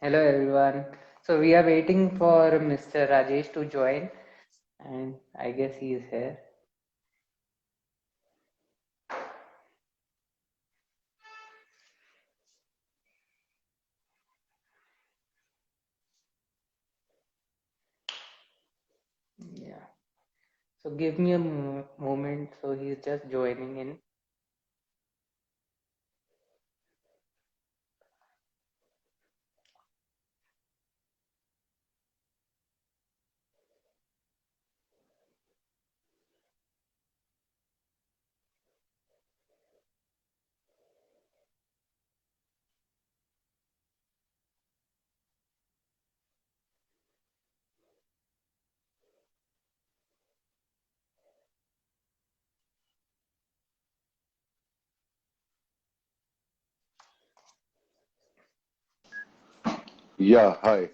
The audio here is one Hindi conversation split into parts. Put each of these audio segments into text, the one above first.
Hello everyone. So we are waiting for Mr. Rajesh to join, and I guess he is here. Yeah. So give me a moment. So he's just joining in. Yeah, hi.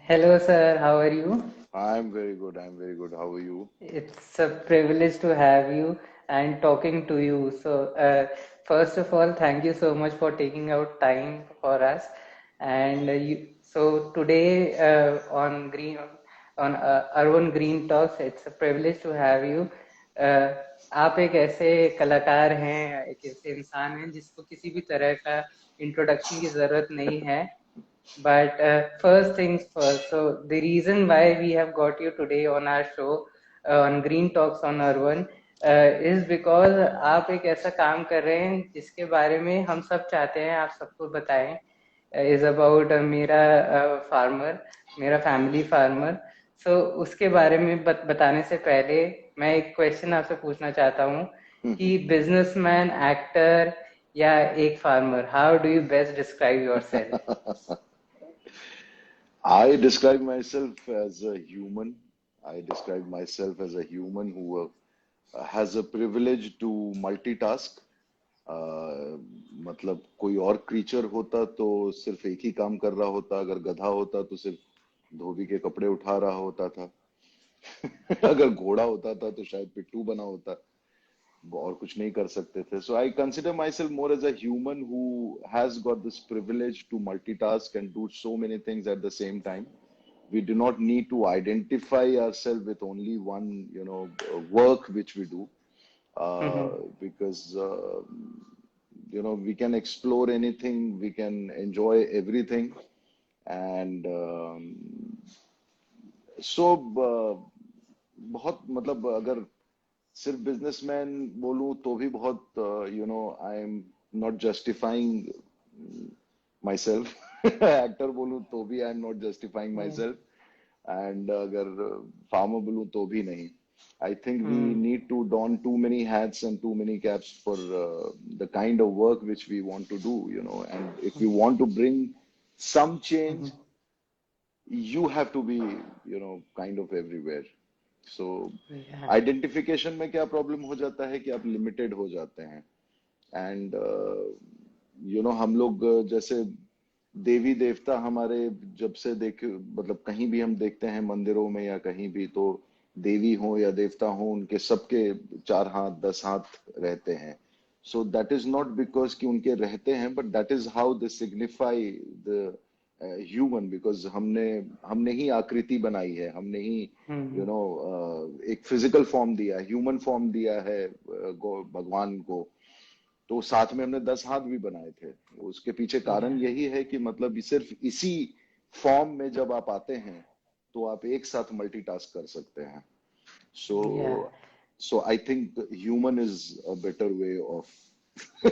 Hello, sir. How are you? I'm very good. I'm very good. How are you? It's a privilege to have you and talking to you. So, first of all, thank you so much for taking out time for us. And so today on Urban Green Talks, it's a privilege to have you. Uh, आप एक ऐसे कलाकार हैं, एक ऐसे इंसान हैं जिसको किसी भी तरह का इंट्रोडक्शन की जरूरत नहीं है. But first things first. So the reason why we have got you today on our show on Green Talks on Urban is because आप एक ऐसा काम कर रहे हैं जिसके बारे में हम सब चाहते हैं आप सबको बताएं. Is about फार्मर मेरा फैमिली फार्मर. सो उसके बारे में बताने से पहले मैं एक क्वेश्चन आपसे पूछना चाहता हूँ कि बिजनेसमैन, एक्टर या एक farmer, how do you best describe yourself? I describe myself as a human. I describe myself as a human who has a privilege to multitask. मतलब कोई और क्रीचर होता तो सिर्फ एक ही काम कर रहा होता, अगर गधा होता तो सिर्फ धोबी के कपड़े उठा रहा होता था। अगर घोड़ा होता था तो शायद पिट्ठू बना होता, और कुछ नहीं कर सकते थे. So I consider myself more as a human who has got this privilege to multitask and do so many things at the same time. We do not need to identify ourselves with only one, work which we do, because we can explore anything, we can enjoy everything, and so बहुत मतलब अगर सिर्फ बिजनेसमैन बोलूं तो भी बहुत आई am not justifying my self. Actor बोलूं तो भी I am not justifying my hmm. Self. And अगर फार्मर बोलूं तो भी नहीं. I think we need to don too many hats and too many caps for the kind of work which we want to do, and if we want to bring some change, you have to be, kind of everywhere. So Yeah. Identification में क्या प्रॉब्लम हो जाता है कि आप लिमिटेड हो जाते हैं. एंड हम लोग जैसे देवी देवता हमारे जब से देख मतलब कहीं भी हम देखते हैं मंदिरों में या कहीं भी, तो देवी हो या देवता हो उनके सबके 4 हाथ 10 हाथ रहते हैं. सो दैट इज नॉट बिकॉज कि उनके रहते हैं, but that is how they signify the human. Because हमने हमने ही आकृति बनाई है, हमने ही हम्म. एक फिजिकल फॉर्म दिया, ह्यूमन फॉर्म दिया है भगवान को. तो साथ में हमने 10 हाथ भी बनाए थे. उसके पीछे कारण Yeah. यही है कि मतलब सिर्फ इसी फॉर्म में जब आप आते हैं तो आप एक साथ मल्टीटास्क कर सकते हैं. सो Yeah. So I think human is a better way of Yeah.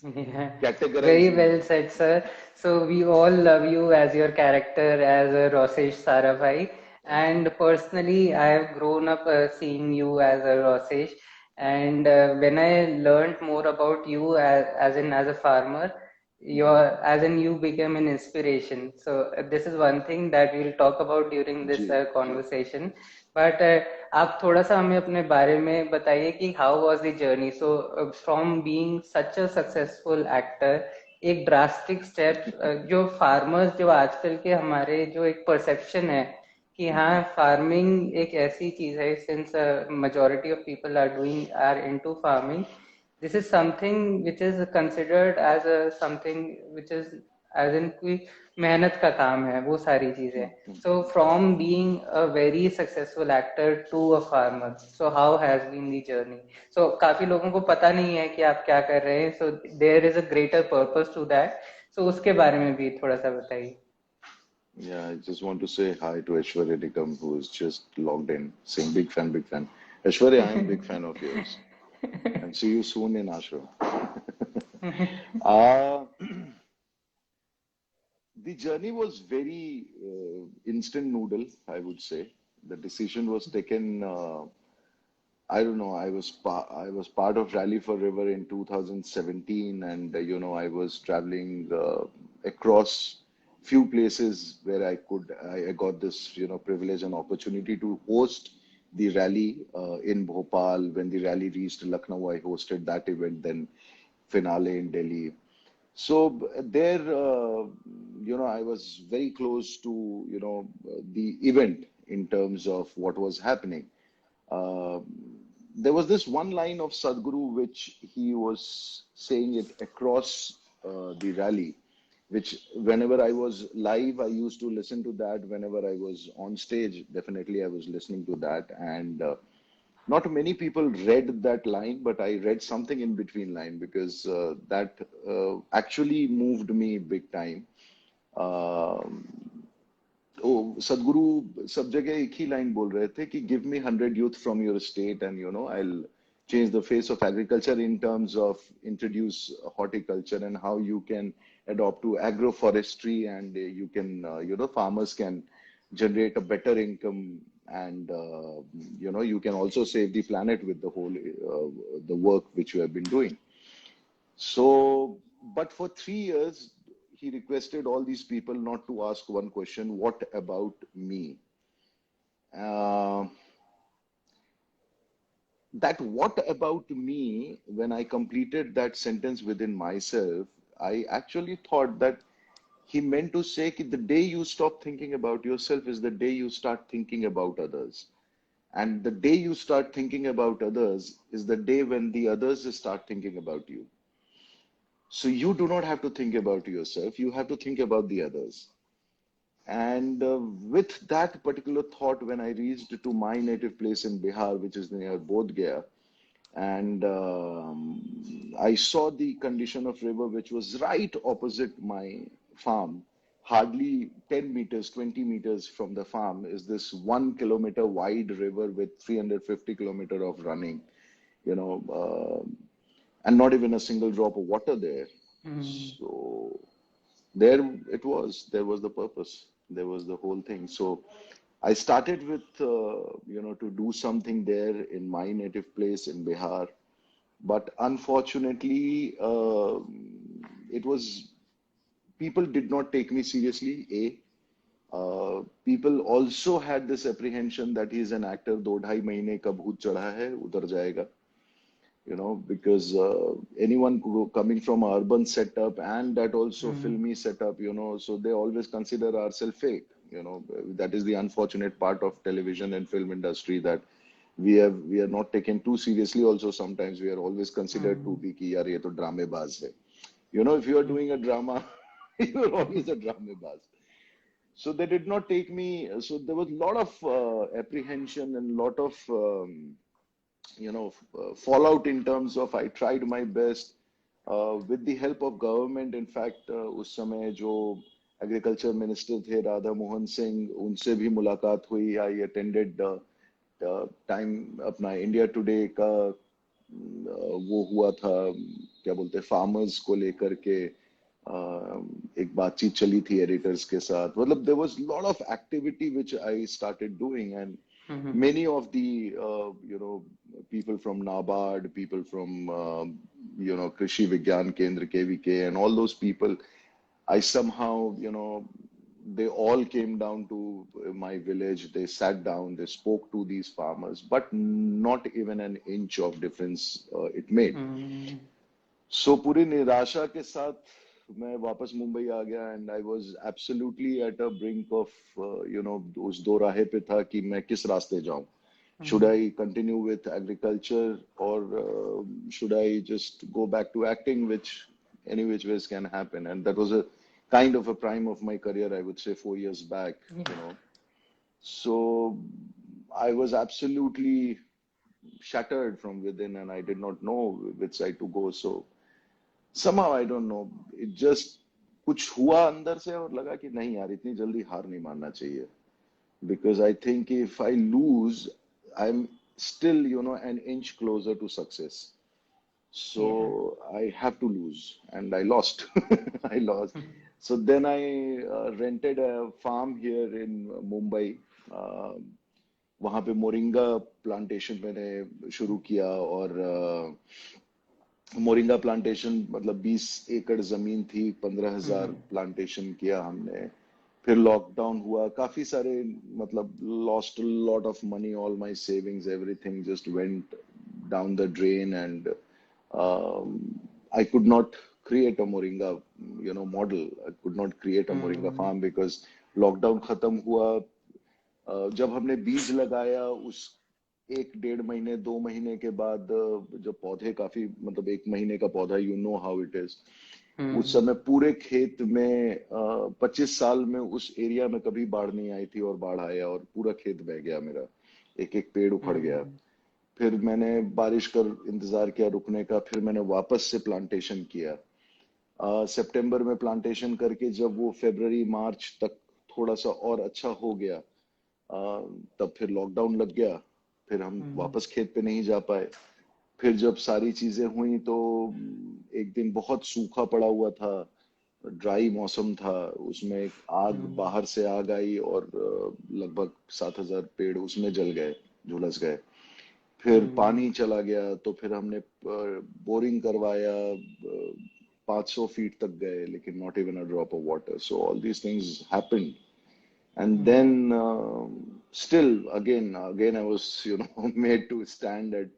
Very categorising. well said, sir. So we all love you as your character as Rosesh Sarabhai. Thank you. And personally, I have grown up seeing you as a Rosesh. And when I learned more about you as a farmer, you became an inspiration. So this is one thing that we'll talk about during जी this जी. conversation. But आप थोड़ा सा हमें अपने बारे में बताइए कि how was the journey. So from being such a successful actor, एक ड्रास्टिक स्टेप, जो फार्मर्स, जो आजकल के हमारे जो एक परसेप्शन है कि हाँ फार्मिंग एक ऐसी चीज है, since majority of people are into farming, this is something which is considered as a something which is as in कि मेहनत का काम है वो सारी चीजें. So from being a very successful actor to a farmer, so how has been the journey? So काफी लोगों को पता नहीं है कि आप क्या कर रहे हैं. So there is a greater purpose to that. So उसके बारे में भी थोड़ा सा बताइए. Yeah, I just want to say hi to Aishwarya Nikam, who is just logged in, saying big fan, big fan. Aishwarya, I am big fan of yours, and see you soon in Ashram. uh, the journey was very instant noodle, I would say. The decision was taken. I don't know. I was part of Rally for River in 2017, and I was traveling across few places where I got this privilege and opportunity to host the rally in Bhopal. When the rally reached Lucknow, I hosted that event. Then finale in Delhi. So there, I was very close to the event in terms of what was happening. Uh, there was this one line of Sadhguru which he was saying it across the rally, which whenever I was live, I used to listen to that. Whenever I was on stage, definitely I was listening to that. And not many people read that line, but I read something in between line because that actually moved me big time. Um सदगुरु सब जगह एक ही लाइन बोल रहे थे कि give me 100 youth from your state and I'll change the face of agriculture in terms of introduce horticulture and how you can adopt to agroforestry and you can farmers can generate a better income and you can also save the planet with the whole the work which you have been doing. So, but for 3 years, he requested all these people not to ask one question, what about me? Uh, that what about me, when I completed that sentence within myself, I actually thought that he meant to say that the day you stop thinking about yourself is the day you start thinking about others. And the day you start thinking about others is the day when the others start thinking about you. So you do not have to think about yourself, you have to think about the others. And with that particular thought, when I reached to my native place in Bihar, which is near Bodh Gaya, and I saw the condition of river, which was right opposite my farm. Hardly 10 meters, 20 meters from the farm is this 1 kilometer wide river with 350 kilometers of running, you know, and not even a single drop of water there. Hmm. So there it was. There was the purpose. There was the whole thing. So I started with, to do something there in my native place in Bihar. But unfortunately, it was, people did not take me seriously, A. People also had this apprehension that he is an actor, 2 2.5 महीने का भूत चढ़ा है, उतर जाएगा. Because anyone coming from an urban setup and that also Hmm. filmy setup, so they always consider ourselves fake. That is the unfortunate part of television and film industry that we are not taken too seriously. Also, sometimes we are always considered to Hmm. be कि यार ये तो ड्रामेबाज है. If you are doing a drama, you are always a dramebaz. So they did not take me. So there was a lot of apprehension and a lot of fallout in terms of I tried my best with the help of government. In fact, उस समय जो एग्रीकल्चर मिनिस्टर थे राधा मोहन सिंह उनसे भी मुलाकात हुई. आई अटेंडेड टाइम अपना इंडिया टुडे का वो हुआ था क्या बोलते हैं फार्मर्स को लेकर के एक बातचीत चली थी एडिटर्स के साथ. मतलब there was lot of activity which I started doing and Hmm. many of the people from NABARD, people from Krishi Vigyan Kendra KVK, and all those people, I somehow they all came down to my village. They sat down, they spoke to these farmers, but not even an inch of difference it made. Hmm. So पूरी निराशा के साथ मैं वापस मुंबई आ गया and I was absolutely at a brink of उस दो राहे पे था कि मैं किस रास्ते जाऊं. Should I continue with agriculture or should I just go back to acting, which any which ways can happen? And that was a kind of a prime of my career, I would say 4 years back, Yeah. you know. So I was absolutely shattered from within and I did not know which side to go. So somehow I don't know, it just कुछ हुआ अंदर से और लगा कि नहीं यार इतनी जल्दी हार नहीं मानना चाहिए. Because I think if I lose, I'm still, you know, an inch closer to success. Yeah. So I have to lose, and I lost. I lost. So then I rented a farm here in Mumbai. Uh, वहाँ पे मोरिंगा प्लांटेशन मैंने शुरू किया और मोरिंगा प्लांटेशन मतलब 20 एकड़ जमीन थी, 15,000 प्लांटेशन किया हमने. फिर लॉकडाउन हुआ, काफी सारे मतलब lost lot of money, all my savings everything just went down the drain and I could not create a moringa model. I could not create a moringa farm because lockdown खत्म हुआ. जब हमने बीज लगाया उस 1 डेढ़ महीने 2 महीने के बाद जब पौधे काफी मतलब 1 महीने का पौधा, you know how it is, उस समय पूरे खेत में 25 साल में उस एरिया में कभी बाढ़ नहीं आई थी और बाढ़ आया और पूरा खेत बह गया मेरा. एक एक पेड़ उखड़ गया. फिर मैंने बारिश कर इंतजार किया रुकने का, फिर मैंने वापस से प्लांटेशन किया. सितंबर में प्लांटेशन करके जब वो फरवरी मार्च तक थोड़ा सा और अच्छा हो गया, तब फिर लॉकडाउन लग गया. फिर हम वापस खेत पे नहीं जा पाए. फिर जब सारी चीजें हुई तो एक दिन बहुत सूखा पड़ा हुआ था, ड्राई मौसम था, उसमें एक आग बाहर से आग आई और लगभग 7,000 पेड़ उसमें जल गए, झुलस गए. फिर पानी चला गया तो फिर हमने बोरिंग करवाया, 500 फीट तक गए लेकिन not even a drop of water. So all these things happened. And then still again I was made to stand at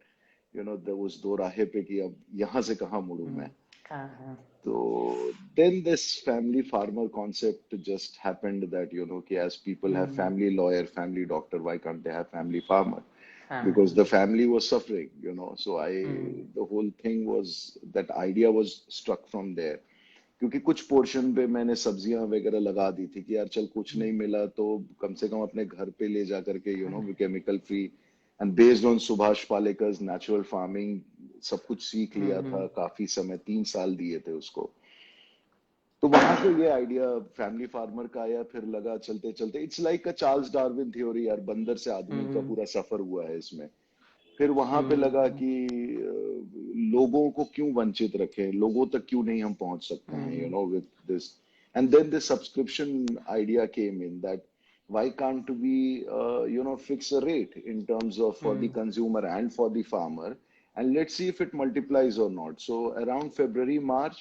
there was दो राहें पे कि अब यहाँ से कहाँ मुड़ूं मैं. So then this family farmer concept just happened that कि as people have family lawyer, family doctor, why can't they have family farmer? Because the family was suffering, so the whole thing was, that idea was struck from there. क्योंकि कुछ पोर्शन पे मैंने सब्जियां वगैरह लगा दी थी कि यार चल कुछ नहीं मिला तो कम से कम अपने घर पे ले जा करके chemical free, and based on Subhash Palekar's natural farming सब कुछ सीख लिया था. काफी समय 3 साल दिए थे उसको. तो वहां से ये आइडिया फैमिली फार्मर का आया. फिर लगा चलते चलते it's like a Charles Darwin theory यार, बंदर से आदमी का पूरा सफर हुआ है इसमें. फिर वहां पे लगा कि लोगों को क्यों वंचित रखें, लोगों तक क्यों नहीं हम पहुंच सकते हैं with this. And then the subscription idea came in that why can't we fix a rate in terms of for the consumer and for the farmer, and let's see if it multiplies or not. So around February March,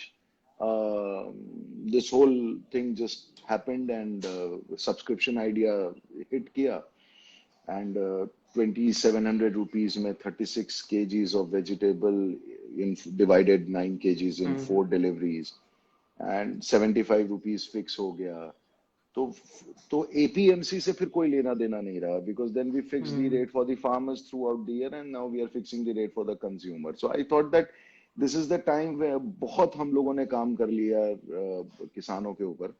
this whole thing just happened and subscription idea hit kiya. And 2,700 rupees में 36 kgs of vegetable in divided 9 kgs in 4 deliveries, and 75 rupees fix हो गया. तो APMC से फिर कोई लेना देना नहीं रहा, because then we fixed the rate for the farmers throughout the year and now we are fixing the rate for the consumer. So I thought that this is the time where बहुत हम लोगों ने काम कर लिया किसानों के ऊपर.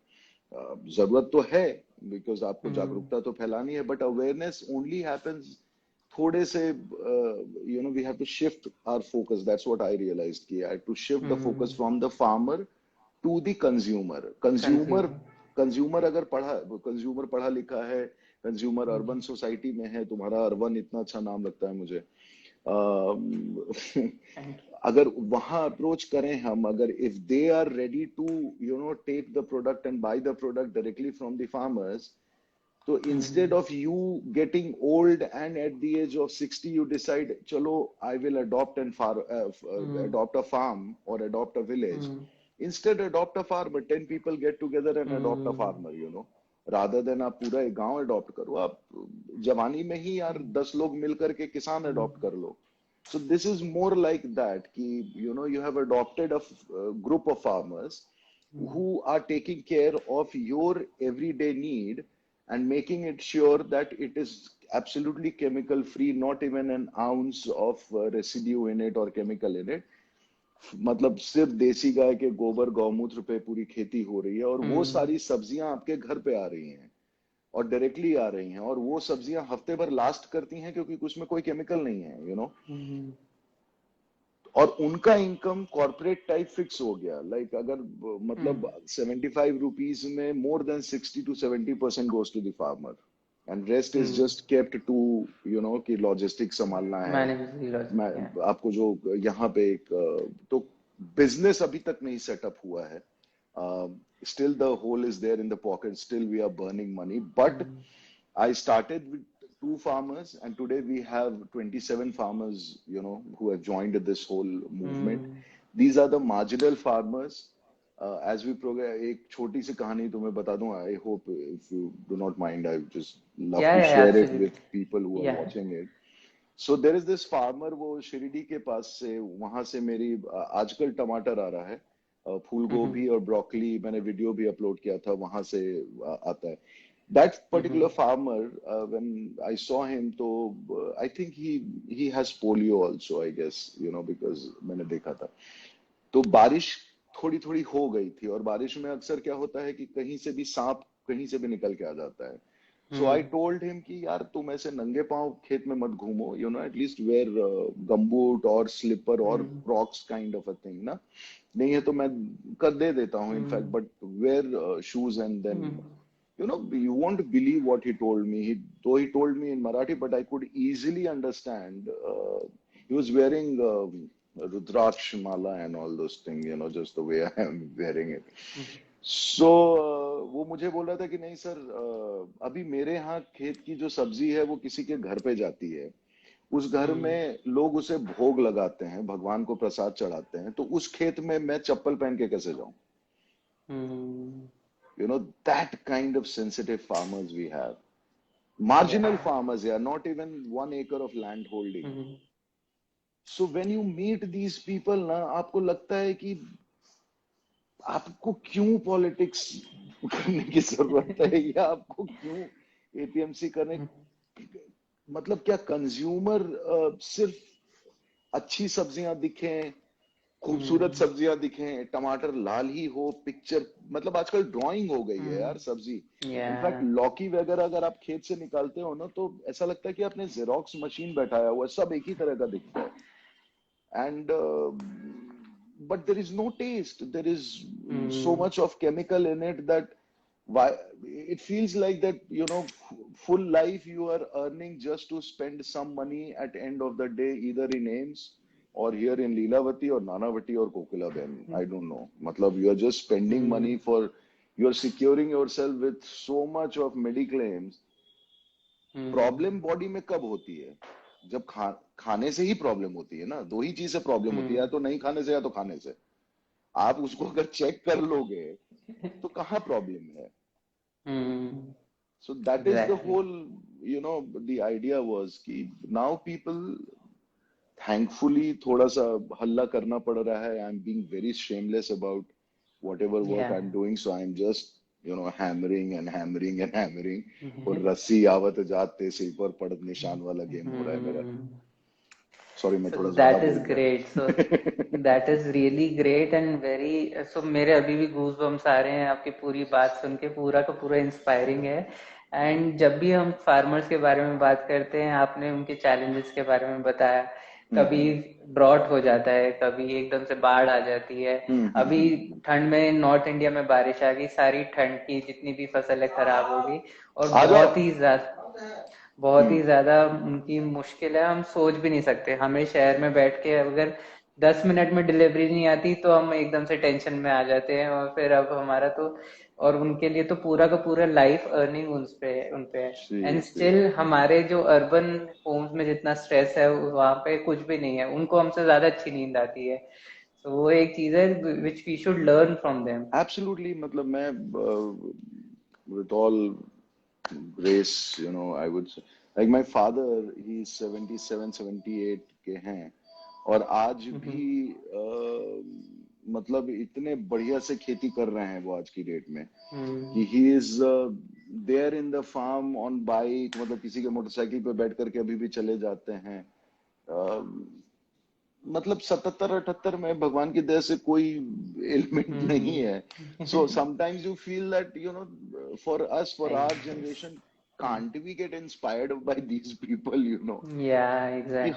जरूरत तो है बिकॉज आपको जागरूकता तो फैलानी है, बट अवेयरनेस ओनली हैपेंस थोड़े से we have to shift our focus. That's what I realized कि I have to shift the focus from the farmer to the consumer. Consumer अगर कंज्यूमर पढ़ा लिखा है, कंज्यूमर अर्बन सोसाइटी में है, तुम्हारा अर्बन इतना अच्छा नाम लगता है मुझे. अगर वहां अप्रोच करें हम, अगर if they are ready to take the product and buy the product directly from the farmers, तो instead of you getting old and at the age of 60 you decide चलो I will adopt and adopt a farm or adopt a village. Instead adopt a farmer, 10 people get together and adopt a farmer, rather than आप पूरा एक गांव अडॉप्ट करो. आप जवानी में ही यार 10 लोग मिलकर के किसान अडॉप्ट कर लो. So this is more like that कि you have adopted a group of farmers who are taking care of your everyday need and making it sure that it is absolutely chemical free, not even an ounce of residue in it or chemical in it. मतलब सिर्फ देसी गाय के गोबर गौमूत्र पे पूरी खेती हो रही है, और वो हम्म सारी सब्जियां आपके घर पे आ रही हैं और डायरेक्टली आ रही हैं, और वो सब्जियां हफ्ते भर लास्ट करती हैं क्योंकि उसमें कोई केमिकल नहीं है, हम्म और उनका इनकम कॉर्पोरेट टाइप फिक्स हो गया। लाइक अगर मतलब हम्म 75 रुपीज में more than 60 to 70% goes to the farmer, and rest is hmm just kept to कि लॉजिस्टिक्स संभालना है। मैंने भी मैं लॉजिक है। आपको जो यहाँ पे एक तो बिजनेस अभी तक नहीं सेटअप हुआ है। Still the hole is there in the pocket, still we are burning money, but hmm I started with two farmers, and today we have 27 farmers, who have joined this whole movement. Hmm These are the marginal farmers. As we progress, एक छोटी सी कहानी तुम्हें बता दूं. I hope if you do not mind, I just love to या share it with absolutely people who are या watching it. So there is this farmer, वो शिरडी के पास से, वहां से मेरी आजकल टमाटर आ रहा है, फूल हम्म गोभी और ब्रोकली, मैंने वीडियो भी अपलोड किया था, वहां से आता है. That particular hmm farmer, when I saw him, तो I think he has polio also, I guess, because मैंने देखा था. तो बारिश थोड़ी थोड़ी हो गई थी, और बारिश में अक्सर क्या होता है कि कहीं से भी सांप कहीं से भी निकल के आ जाता है. सो आई हम्म टोल्ड हिम कि यार तुम ऐसे नंगे पांव खेत में मत घूमो, एटलीस्ट वेयर गमबूट और स्लीपर और hmm Crocs kind of a thing ना. नहीं है तो मैं कर दे देता हूँ in fact, hmm but wear shoes and then hmm you won't believe what he told me. Though he told me in Marathi, but I could easily understand. He was wearing Rudraksh mala and all those things, just the way I am wearing it. So वो मुझे बोल रहा था कि नहीं सर, अभी मेरे यहाँ खेत की जो सब्जी है वो किसी के घर पे जाती है, उस घर हम्म में लोग उसे भोग लगाते हैं, भगवान को प्रसाद चढ़ाते हैं, तो उस खेत में मैं चप्पल पहन के कैसे जाऊं? हम्म That kind of sensitive farmers we have. Marginal या farmers, yeah, not even 1 acre of land holding. Hmm So when you meet these people ना, आपको लगता है कि आपको क्यों पॉलिटिक्स करने की जरूरत है, या आपको क्यों एपीएमसी करने, मतलब क्या कंज्यूमर सिर्फ अच्छी सब्जियां दिखें, खूबसूरत हम्म सब्जियां दिखें, टमाटर लाल ही हो, पिक्चर, मतलब आजकल ड्राइंग हो गई है यार सब्जी. या इनफैक्ट लौकी वगैरह अगर आप खेत से निकालते हो ना, तो ऐसा लगता है कि आपने जेरोक्स मशीन बैठाया हुआ है, सब एक ही तरह का दिखता है. And but there is no taste, there is so hmm much of chemical in it that why it feels like that, full life you are earning just to spend some money at end of the day, either in AIMS or here in Leelavati or Nanavati or Kokilaben. I don't know, matlab you are just spending money hmm for, you are securing yourself with so much of mediclaims. Problem hmm body में कब होती है? जब खाने से ही प्रॉब्लम होती है ना. दो ही चीज से प्रॉब्लम होती है, या हम्म तो नहीं खाने से या तो खाने से. आप उसको अगर चेक कर लोगे तो कहाँ प्रॉब्लम है? So that is the exactly whole, the idea was कि नाउ पीपल, थैंकफुली थोड़ा सा हल्ला करना पड़ रहा है. I am being very shameless about whatever work या I'm doing, so I'm just hammering and hammering and hammering. और रस्सी आवत जाते सिर पर पड़त निशान वाला गेम हो रहा है मेरा. सॉरी, मैं So थोड़ा ज्यादा that is बोल great. So गया. that is really great and very. So मेरे अभी भी गूज बम्स आ रहे हैं आपकी पूरी बात सुन के. पूरा का पूरा इंस्पायरिंग है. एंड जब भी हम फार्मर्स के बारे में बात करते हैं, आपने उनके चैलेंजेस के बारे में बताया. कभी हम्म ड्रॉट हो जाता है, कभी एकदम से बाढ़ आ जाती है. अभी ठंड में नॉर्थ इंडिया में बारिश आ गई, सारी ठंड की जितनी भी फसल है खराब हो गई. और आ जाओ. बहुत हम्म ही ज्यादा उनकी मुश्किल है. हम सोच भी नहीं सकते. हमें शहर में बैठ के अगर 10 मिनट में डिलीवरी नहीं आती तो हम एकदम से टेंशन में आ जाते हैं. और फिर अब हमारा तो, और उनके लिए तो पूरा का पूरा लाइफ अर्निंग उन पे है. सी एंड सी स्टिल हमारे जो अर्बन होम्स में जितना स्ट्रेस है वहाँ पे कुछ भी नहीं है. उनको हमसे ज्यादा अच्छी नींद आती है. तो वो एक चीज है which we should learn from them. Absolutely. मतलब मैं with all grace, I would say, like my father, he's 77, 78 के हैं, और आज भी मतलब इतने बढ़िया से खेती कर रहे हैं वो आज की डेट में, कि he is there in the farm on bike, मतलब किसी के मोटरसाइकिल पे बैठ करके अभी भी चले जाते हैं. मतलब 77-78 में भगवान की दया से कोई एलिमेंट नहीं है. So hmm. Sometimes you feel that for us, for our Yes. Generation, can't we get inspired by these people, Yeah, कि exactly.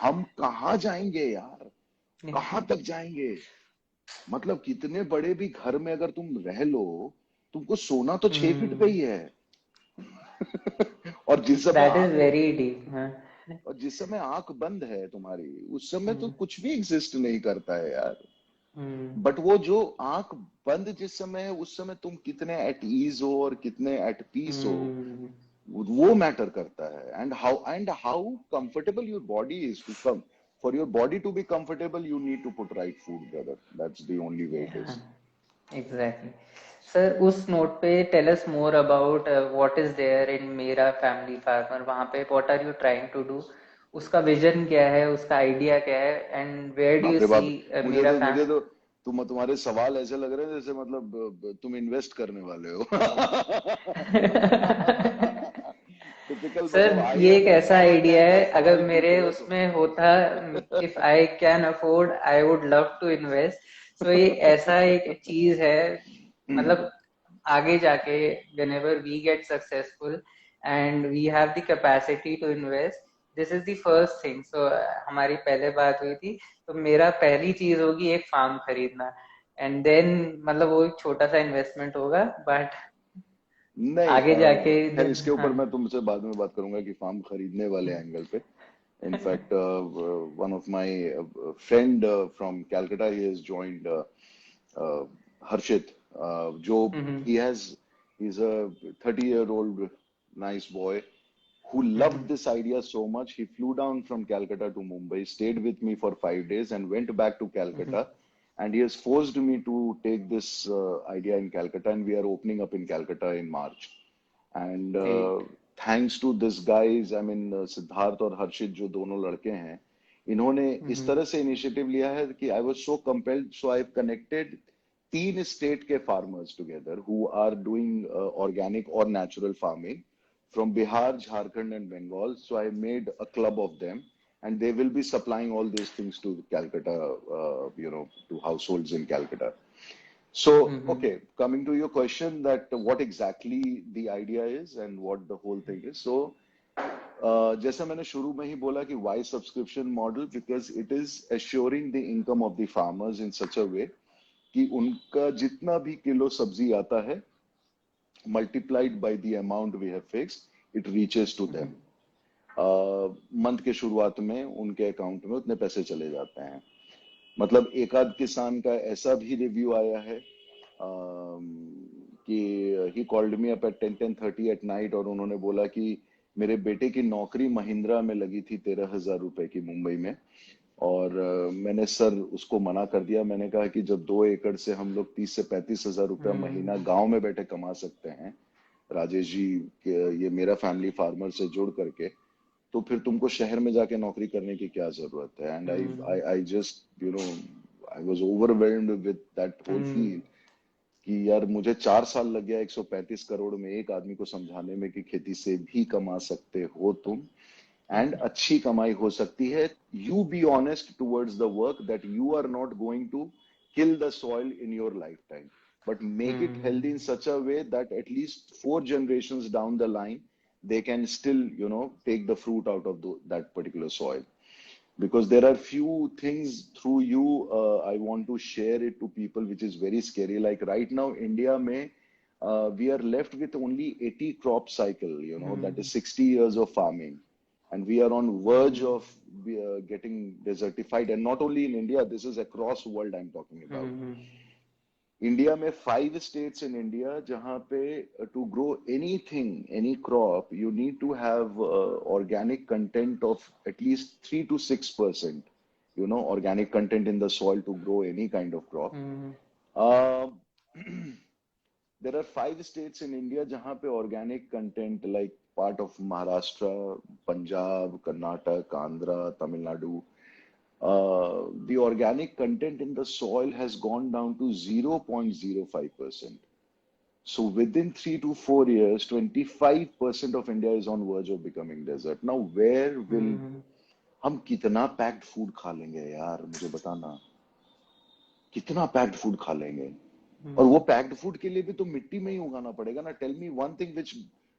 हम कहाँ जाएंगे यार, कहाँ तक जाएंगे. मतलब कितने बड़े भी घर में अगर तुम रह लो, तुमको सोना तो 6 फीट पे Hmm. ही है. और जिस समय That is आंख very deep. Huh? और जिस समय आंख बंद है तुम्हारी, उस समय तो Hmm. कुछ भी एग्जिस्ट नहीं करता है यार. Hmm. बट वो जो आंख बंद जिस समय है, उस समय तुम कितने एट ईज हो और कितने एट पीस हो, Hmm. वो मैटर करता है. And how comfortable your body is to come. For your body to be comfortable, you need to put right food, brother. That's the only way it Yeah, is. exactly. Sir उस नोट पे tell us more about what is there in Mera family farmer. वहाँ पे what are you trying to do, उसका विजन क्या है, उसका आइडिया क्या है, एंड वेयर डू बाप यू रे सी बाप. मुझे मेरा तो फैम. मुझे तो तुम्हारे सवाल ऐसे लग रहे हैं जैसे मतलब तुम इन्वेस्ट करने वाले हो. टिपिकल, मतलब सर आई ये हैव एक दिस ऐसा मच आइडिया एंड है, दैट्स हाउ अगर आई कीप मेरे इट. उसमें होता, if I can afford I would love to invest. So ये ऐसा एक चीज है, मतलब आगे जाके whenever we get successful and we have the capacity to invest, this is the first thing. So हमारी पहले बात हुई थी, तो मेरा पहली चीज होगी एक फार्म खरीदना, एंड देन मतलब वो एक छोटा सा इन्वेस्टमेंट होगा, बट नहीं, आगे जाके खैर इसके हाँ. ऊपर मैं तुमसे बाद में बात करूंगा कि फार्म खरीदने वाले एंगल पे. In fact one of my friend from Calcutta, he has joined, Harshit, जो he has, he's a 30-year-old nice boy who loved this idea so much. He flew down from Calcutta to Mumbai, stayed with me for 5 days, and went back to Calcutta. And he has forced me to take this idea in Calcutta, and we are opening up in Calcutta in March. And great. thanks to this guys, I mean Siddharth और हर्षित जो दोनों लड़के हैं, इन्होंने इस तरह से इनिशिएटिव लिया है कि I was so compelled, so I connected 3 state के farmers together who are doing organic और natural farming from Bihar, Jharkhand, and Bengal. So I made a club of them, and they will be supplying all these things to Calcutta, to households in Calcutta. So, okay, coming to your question that what exactly the idea is and what the whole thing is. So, जैसा मैंने शुरू में ही बोला कि why subscription model, because it is assuring the income of the farmers in such a way कि उनका जितना भी किलो सब्जी आता है, multiplied by the amount we have fixed, it reaches to them. Month के शुरुआत में उनके अकाउंट में उतने पैसे चले जाते हैं. मतलब एक आध किसान का ऐसा भी रिव्यू आया है कि he called me up at 10-10:30 at night, और उन्होंने बोला कि मेरे बेटे की नौकरी महिंद्रा में लगी थी 13,000 रुपए की मुंबई में, और मैंने सर उसको मना कर दिया. मैंने कहा कि जब 2 एकड़ से हम लोग 30 से 35 हजार रुपया महीना गांव में बैठे कमा सकते हैं राजेश जी, ये मेरा फैमिली फार्मर से जुड़ करके, तो फिर तुमको शहर में जाके नौकरी करने की क्या जरूरत है. And I just I was overwhelmed with that whole feel कि यार मुझे 4 साल लग गया 135 करोड़ में एक आदमी को समझाने में कि खेती से भी कमा सकते हो तुम, एंड अच्छी कमाई हो सकती है. You be honest towards the work that you are not going to kill the soil in your lifetime, but make it healthy in such a way that at least 4 generations down the line they can still take the fruit out of that particular soil. Because there are few things through you, I want to share it to people, which is very scary. Like right now India may, we are left with only 80 crop cycle, that is 60 years of farming, and we are on verge of getting desertified. And not only in India, this is across world I'm talking about. India में 5 states in India जहाँ पे to grow anything, any crop, you need to have organic content of at least 3 to 6%, organic content in the soil to grow any kind of crop. Uh, there are 5 states in India जहाँ पे organic content, like part of Maharashtra, Punjab, Karnataka, Andhra, Tamil Nadu, the organic content in the soil has gone down to 0.05%. So within 3 to 4 years, 25% of India is on verge of becoming desert. Now, where will हम कितना पैक्ड फूड खा लेंगे यार, मुझे बताना, कितना पैक्ड फूड खा लेंगे। और वो पैक्ड फूड के लिए भी तो मिट्टी में ही उगाना पड़ेगा ना। Tell me one thing which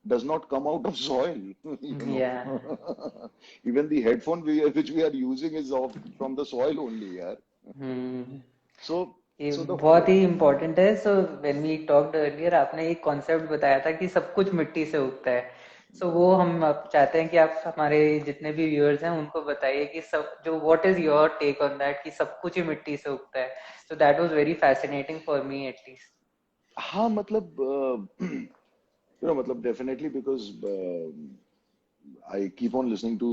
does not come out of soil, you know. या Even the headphone which we are using is from the soil only, yaar. Hmm So, ये so the बहुत whole, ही इम्पोर्टेंट है। So when we talked earlier, आपने एक कॉन्सेप्ट बताया था कि सब कुछ मिट्टी से उगता है। सो वो हम अब चाहते हैं कि आप हमारे जितने भी व्यूअर्स हैं उनको बताइए कि सब जो what is your take on that, कि सब कुछ ही मिट्टी से उगता है। So that was very fascinating for me at least. हाँ मतलब मतलब definitely because I keep on listening to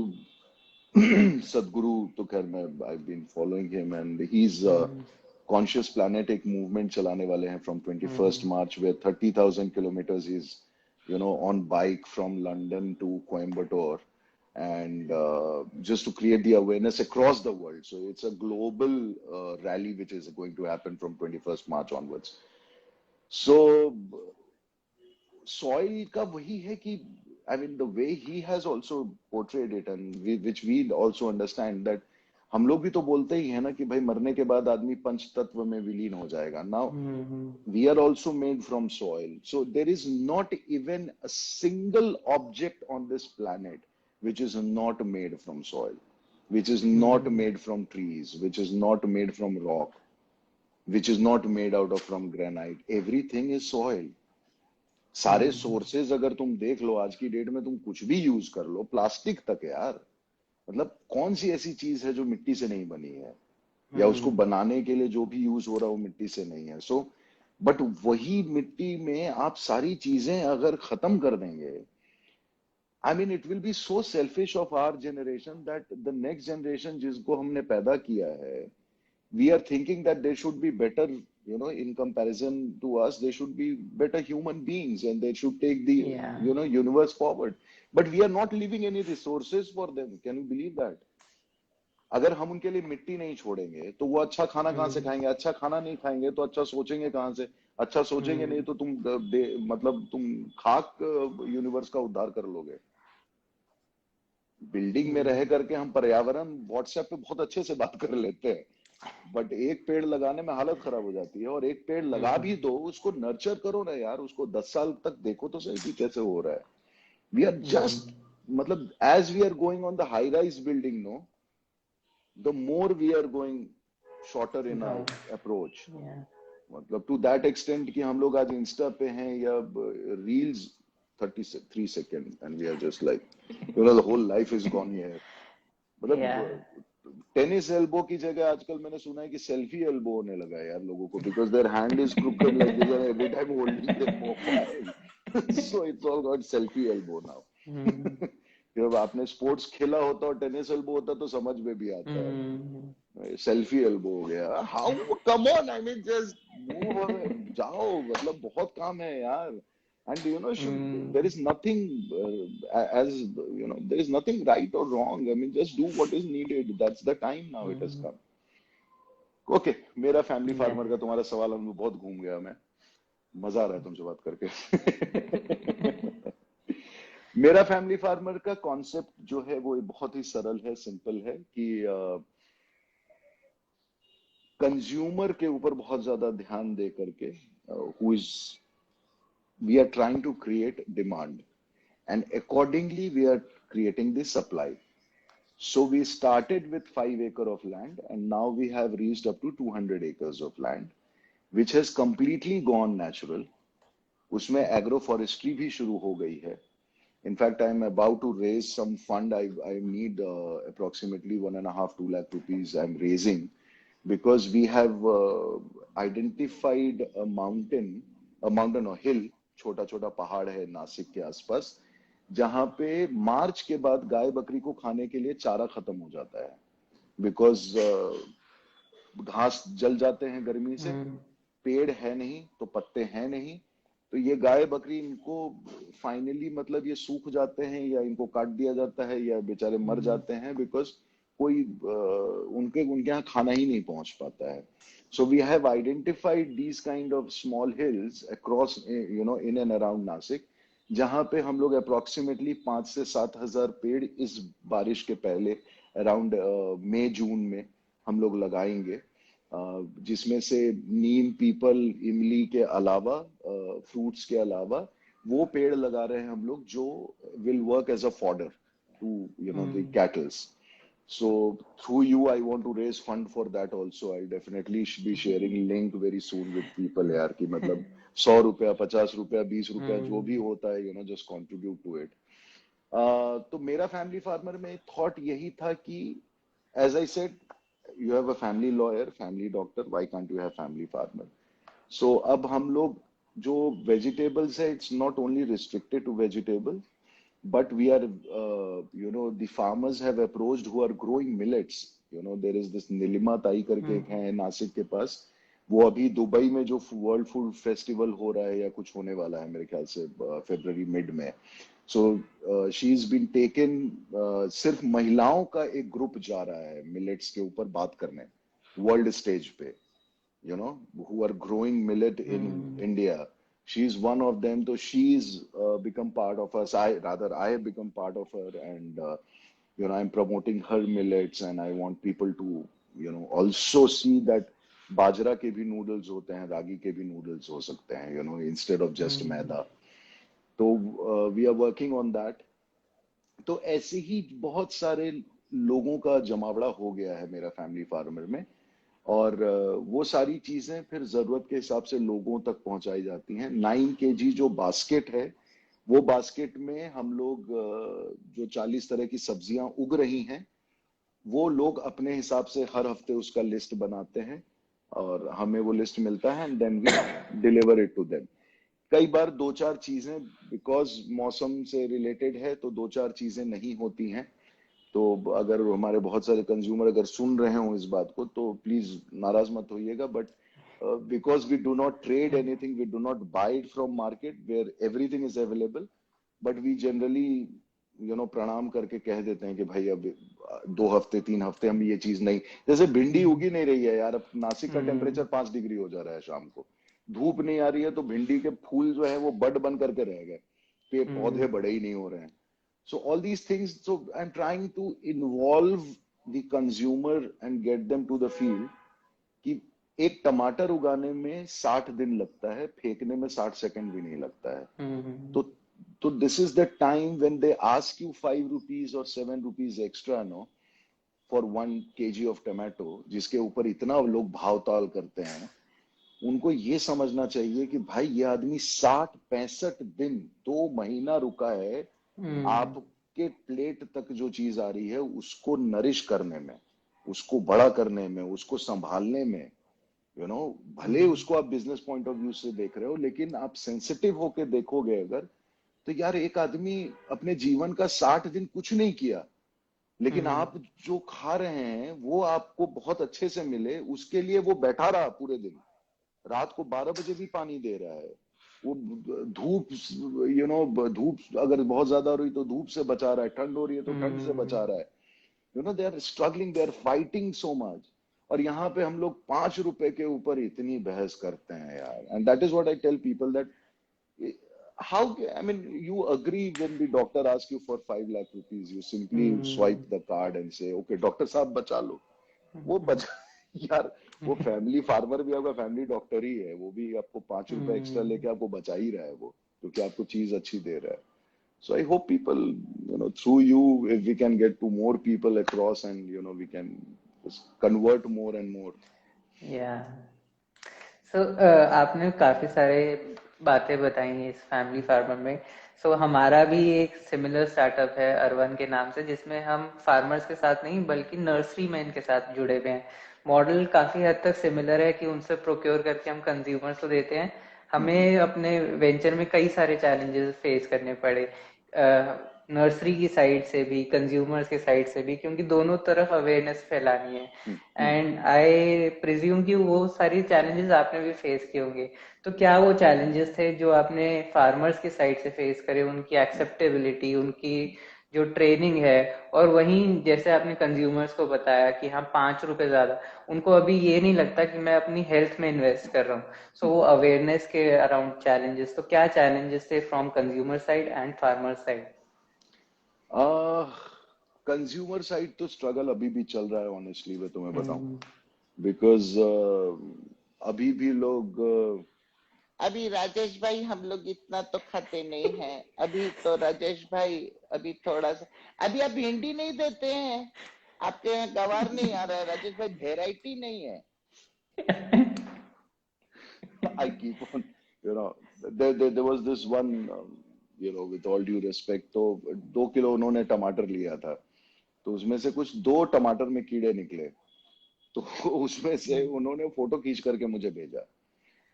Sadhguru, तो खैर मैं I've been following him and he's conscious planet एक movement चलाने वाले हैं from 21st March where 30,000 kilometers is on bike from London to Coimbatore and just to create the awareness across the world. So it's a global rally which is going to happen from 21st March onwards. So soil का वही है कि I mean the way he has also portrayed it and which we also understand that हम लोग भी तो बोलते ही है ना कि भाई मरने के बाद आदमी पंच तत्व में विलीन हो जाएगा. Now we are also made from soil, so there is not even a single object on this planet which is not made from soil, which is not made from trees, which is not made from rock, which is not made out of from granite. Everything is soil. सारे सोर्सेज अगर तुम देख लो आज की डेट में, तुम कुछ भी यूज कर लो, प्लास्टिक तक यार, मतलब कौन सी ऐसी चीज है जो मिट्टी से नहीं बनी है, या उसको बनाने के लिए जो भी यूज हो रहा है वो मिट्टी से नहीं है. सो बट वही मिट्टी में आप सारी चीजें अगर खत्म कर देंगे, I mean it will be so selfish of our generation that the next generation जिसको हमने पैदा किया है, we are thinking that they should be better, in comparison to us, they should be better human beings and they should take the, या universe forward. But we are not leaving any resources for them. Can you believe that? अगर हम उनके लिए मिट्टी नहीं छोड़ेंगे तो वो अच्छा खाना कहाँ से खाएंगे? अच्छा खाना नहीं खाएंगे तो अच्छा सोचेंगे कहाँ से? अच्छा सोचेंगे नहीं तो तुम मतलब तुम खाक यूनिवर्स का उद्धार कर लोगे. बिल्डिंग में रह करके हम पर्यावरण व्हाट्सएप पे बहुत अच्छे से बात कर लेते हैं, बट एक पेड़ लगाने में हालत खराब हो जाती है. और एक पेड़ लगा भी दो, उसको नर्चर करो ना यार, उसको 10 साल तक देखो तो सही कि कैसे हो रहा है. वी आर जस्ट मतलब as we are going on the high rise building, no, the more we are going shorter in down our approach. या मतलब टू दैट एक्सटेंट कि हम लोग आज इंस्टा पे हैं या reels 33 second and we are just like the whole life is gone here. या मतलब टेनिस एल्बो की जगह आजकल मैंने सुना है कि सेल्फी एल्बो होने लगा है यार लोगों को, because their hand is crooked like this and every time holding the mobile. So it's all got selfie elbow now. जब आपने स्पोर्ट्स खेला होता और टेनिस एल्बो होता तो समझ में भी आता है. सेल्फी एल्बो हो गया. How, come on, I mean just move, जाओ, मतलब बहुत काम है यार. And there is nothing as there is nothing right or wrong. I mean, just do what is needed. That's the time now. It has come. Okay, मेरा फैमिली या फार्मर का तुम्हारा सवाल हम बहुत घूम गया. मैं मजा आ रहा है तुमसे बात करके. मेरा फैमिली फार्मर का कॉन्सेप्ट जो है वो बहुत ही सरल है, सिंपल है कि कंज्यूमर के ऊपर बहुत ज्यादा ध्यान दे करके who is we are trying to create demand and accordingly we are creating the supply. So we started with 5 acre of land and now we have reached up to 200 acres of land which has completely gone natural. उसमें agroforestry भी शुरू हो गई है. In fact, I am about to raise some fund. I need approximately 1.5-2 lakh rupees I am raising because we have identified a mountain or hill, छोटा छोटा पहाड़ है नासिक के आसपास, जहां पे मार्च के बाद गाय बकरी को खाने के लिए चारा खत्म हो जाता है. बिकॉज घास जल जाते हैं गर्मी से, पेड़ है नहीं तो पत्ते हैं नहीं, तो ये गाय बकरी इनको फाइनली मतलब ये सूख जाते हैं या इनको काट दिया जाता है या बेचारे मर जाते हैं बिकॉज कोई उनके यहाँ खाना ही नहीं पहुंच पाता है. So we have identified these kind of small hills across, in and around Nasik, जहां पे हम लोग अप्रोक्सीमेटली 5 से 7 हजार पेड़ इस बारिश के पहले अराउंड मई जून में हम लोग लगाएंगे, जिसमें से नीम, पीपल, इमली के अलावा, फ्रूट्स के अलावा वो पेड़ लगा रहे हैं हम लोग जो will work as a fodder to the hmm cattles. So through you, I want to raise fund for that also. I'll definitely be sharing link very soon with people यार, कि मतलब 100 रुपया, 50 रुपया, 20 रुपया जो भी हम्म होता है, just contribute to it. तो मेरा फैमिली फार्मर में थॉट यही था कि, as I said, you have a family lawyer, family doctor, why can't you have family farmer? So अब हम लोग जो वेजिटेबल्स है, it's not only restricted to vegetable, but we are the farmers have approached who are growing millets. There is this Nilima Tai करके एक हम्म है नासिक के पास. वो अभी दुबई में जो वर्ल्ड फूड फेस्टिवल हो रहा है या कुछ होने वाला है मेरे ख्याल से फरवरी मिड में. So she is been taken, सिर्फ महिलाओं का एक ग्रुप जा रहा है मिलेट्स के ऊपर बात करने वर्ल्ड स्टेज पे, who are growing millet in hmm India. She's one of them. So she's become part of us. I have become part of her, and I'm promoting her millets, and I want people to, also see that बाजरा के भी नूडल्स होते हैं, रागी के भी नूडल्स हो सकते हैं, instead of just हम्म मैदा. तो we are working on that. तो ऐसे ही बहुत सारे लोगों का जमावड़ा हो गया है मेरा फैमिली फार्मर में. और वो सारी चीजें फिर जरूरत के हिसाब से लोगों तक पहुंचाई जाती हैं. 9 kg जो बास्केट है, वो बास्केट में हम लोग जो 40 तरह की सब्जियां उग रही हैं, वो लोग अपने हिसाब से हर हफ्ते उसका लिस्ट बनाते हैं और हमें वो लिस्ट मिलता है, and then we deliver it to them. कई बार दो चार चीजें, बिकॉज मौसम से रिलेटेड है, तो दो चार चीजें नहीं होती हैं. तो अगर हमारे बहुत सारे कंज्यूमर अगर सुन रहे हो इस बात को, तो प्लीज नाराज मत होइएगा. But because we do not trade anything, we do not buy it from market where everything is available, but we generally प्रणाम करके कह देते हैं कि भाई अब 2 हफ्ते 3 हफ्ते हम ये चीज नहीं. जैसे भिंडी उगी नहीं रही है यार, अब नासिक का टेम्परेचर हम्म 5 डिग्री हो जा रहा है शाम को, धूप नहीं आ रही है, तो भिंडी के फूल जो है वो बड बन करके रह गए, पौधे हम्म बड़े ही नहीं हो रहे हैं. So all these things, so I'm trying to involve the consumer and get them to the field, कि एक टमाटर उगाने में 60 दिन लगता है, फेंकने में 60 सेकंड भी नहीं लगता है. हम्म तो तो this is the time when they ask you 5 rupees और 7 rupees extra, no, for 1 kg of tomato, जिसके ऊपर इतना लोग भाव ताल करते हैं. उनको ये समझना चाहिए कि भाई ये आदमी 60 65 दिन 2 महीना रुका है हम्म आपके प्लेट तक जो चीज आ रही है उसको नरिश करने में, उसको बड़ा करने में, उसको संभालने में. भले हम्म उसको आप बिजनेस पॉइंट ऑफ व्यू से देख रहे हो, लेकिन आप सेंसिटिव होके देखोगे अगर, तो यार एक आदमी अपने जीवन का 60 दिन कुछ नहीं किया, लेकिन हम्म आप जो खा रहे हैं वो आपको बहुत अच्छे से मिले, उसके लिए वो बैठा रहा पूरे दिन, रात को 12 बजे भी पानी दे रहा है. वो धूप, धूप अगर बहुत ज्यादा हो रही तो धूप से बचा रहा है, ठंड हो रही है तो ठंड से हम्म बचा रहा है. They are struggling, they are fighting so much. और यहाँ पे हम लोग 5 रुपए के ऊपर इतनी बहस करते हैं यार. And that is what I tell people, that how, I mean, you agree when the doctor asks you for 5 lakh rupees, you simply hmm swipe the card and say, okay, doctor साहब बचा लो. वो बचा यार, वो फैमिली फार्मर भी आपका फैमिली डॉक्टर ही है, वो भी आपको 5 रुपए एक्स्ट्रा हम्म लेके आपको बचा ही रहा है वो, क्योंकि आपको चीज अच्छी दे रहा है. So I hope people, through you, if we can get to more people across, and we can just convert more and more. या सो आपने काफी सारे बातें बताई हैं इस फैमिली फार्मर में. सो हमारा भी एक सिमिलर स्टार्टअप है अरवन के नाम से, जिसमें हम फार्मर्स के साथ नहीं बल्कि नर्सरी मैन के साथ जुड़े हुए हैं. मॉडल काफी हद तक सिमिलर है कि उनसे प्रोक्योर करके हम कंज्यूमर्स को देते हैं. हम्म. हमें अपने वेंचर में कई सारे चैलेंजेस फेस करने पड़े, नर्सरी की साइड से भी कंज्यूमर्स के साइड से भी, क्योंकि दोनों तरफ अवेयरनेस फैलानी है. हम्म. हम्म. एंड आई प्रिज्यूम कि वो सारी चैलेंजेस आपने भी फेस किए होंगे. तो क्या वो चैलेंजेस थे जो आपने फार्मर्स की साइड से फेस करे, उनकी एक्सेप्टेबिलिटी, उनकी जो ट्रेनिंग है, और वहीं जैसे आपने कंज्यूमर्स को बताया कि हाँ 5 रुपए ज्यादा, उनको अभी ये नहीं लगता कि मैं अपनी हेल्थ में इन्वेस्ट कर रहा हूँ। सो वो अवेयरनेस के अराउंड चैलेंजेस, तो क्या चैलेंजेस थे from consumer side and farmer side? Consumer side तो स्ट्रगल अभी भी चल रहा है, ऑनेस्टली मैं तुम्हें बताऊं, हम्म। बिकॉज अभी भी लोग अभी राजेश भाई हम लोग इतना तो खाते नहीं हैं। अभी तो राजेश भाई अभी थोड़ा सा, अभी आप भिंडी नहीं देते हैं, आपके यहाँ गवार नहीं आ रहा है राजेश भाई, वेराइटी नहीं है। I keep on, you know, there was this one, with all due respect, तो 2 किलो उन्होंने टमाटर लिया था, तो उसमें से कुछ 2 टमाटर में कीड़े निकले, तो उसमें से उन्होंने फोटो खींच करके मुझे भेजा।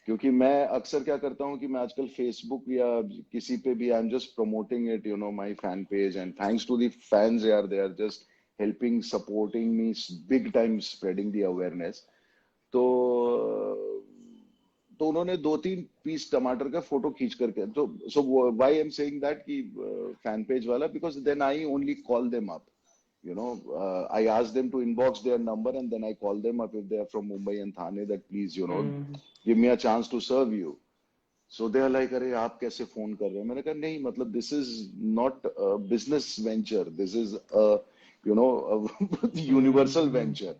क्योंकि मैं अक्सर क्या करता हूँ कि मैं आजकल फेसबुक या किसी पे भी I am just promoting it, my fan page, and thanks to the fans यार, they are just helping, supporting me big time, spreading the awareness. तो उन्होंने 2-3 पीस टमाटर का फोटो खींच करके, तो so why I am saying that कि फैन पेज वाला, because then I only call them up, I ask them to inbox their number and then I call them up if they are from Mumbai and Thane, that please, give me a chance to serve you. So they are like, अरे आप कैसे फोन कर रहे हैं? मैंने कहा नहीं, मतलब this is not a business venture, this is a universal venture.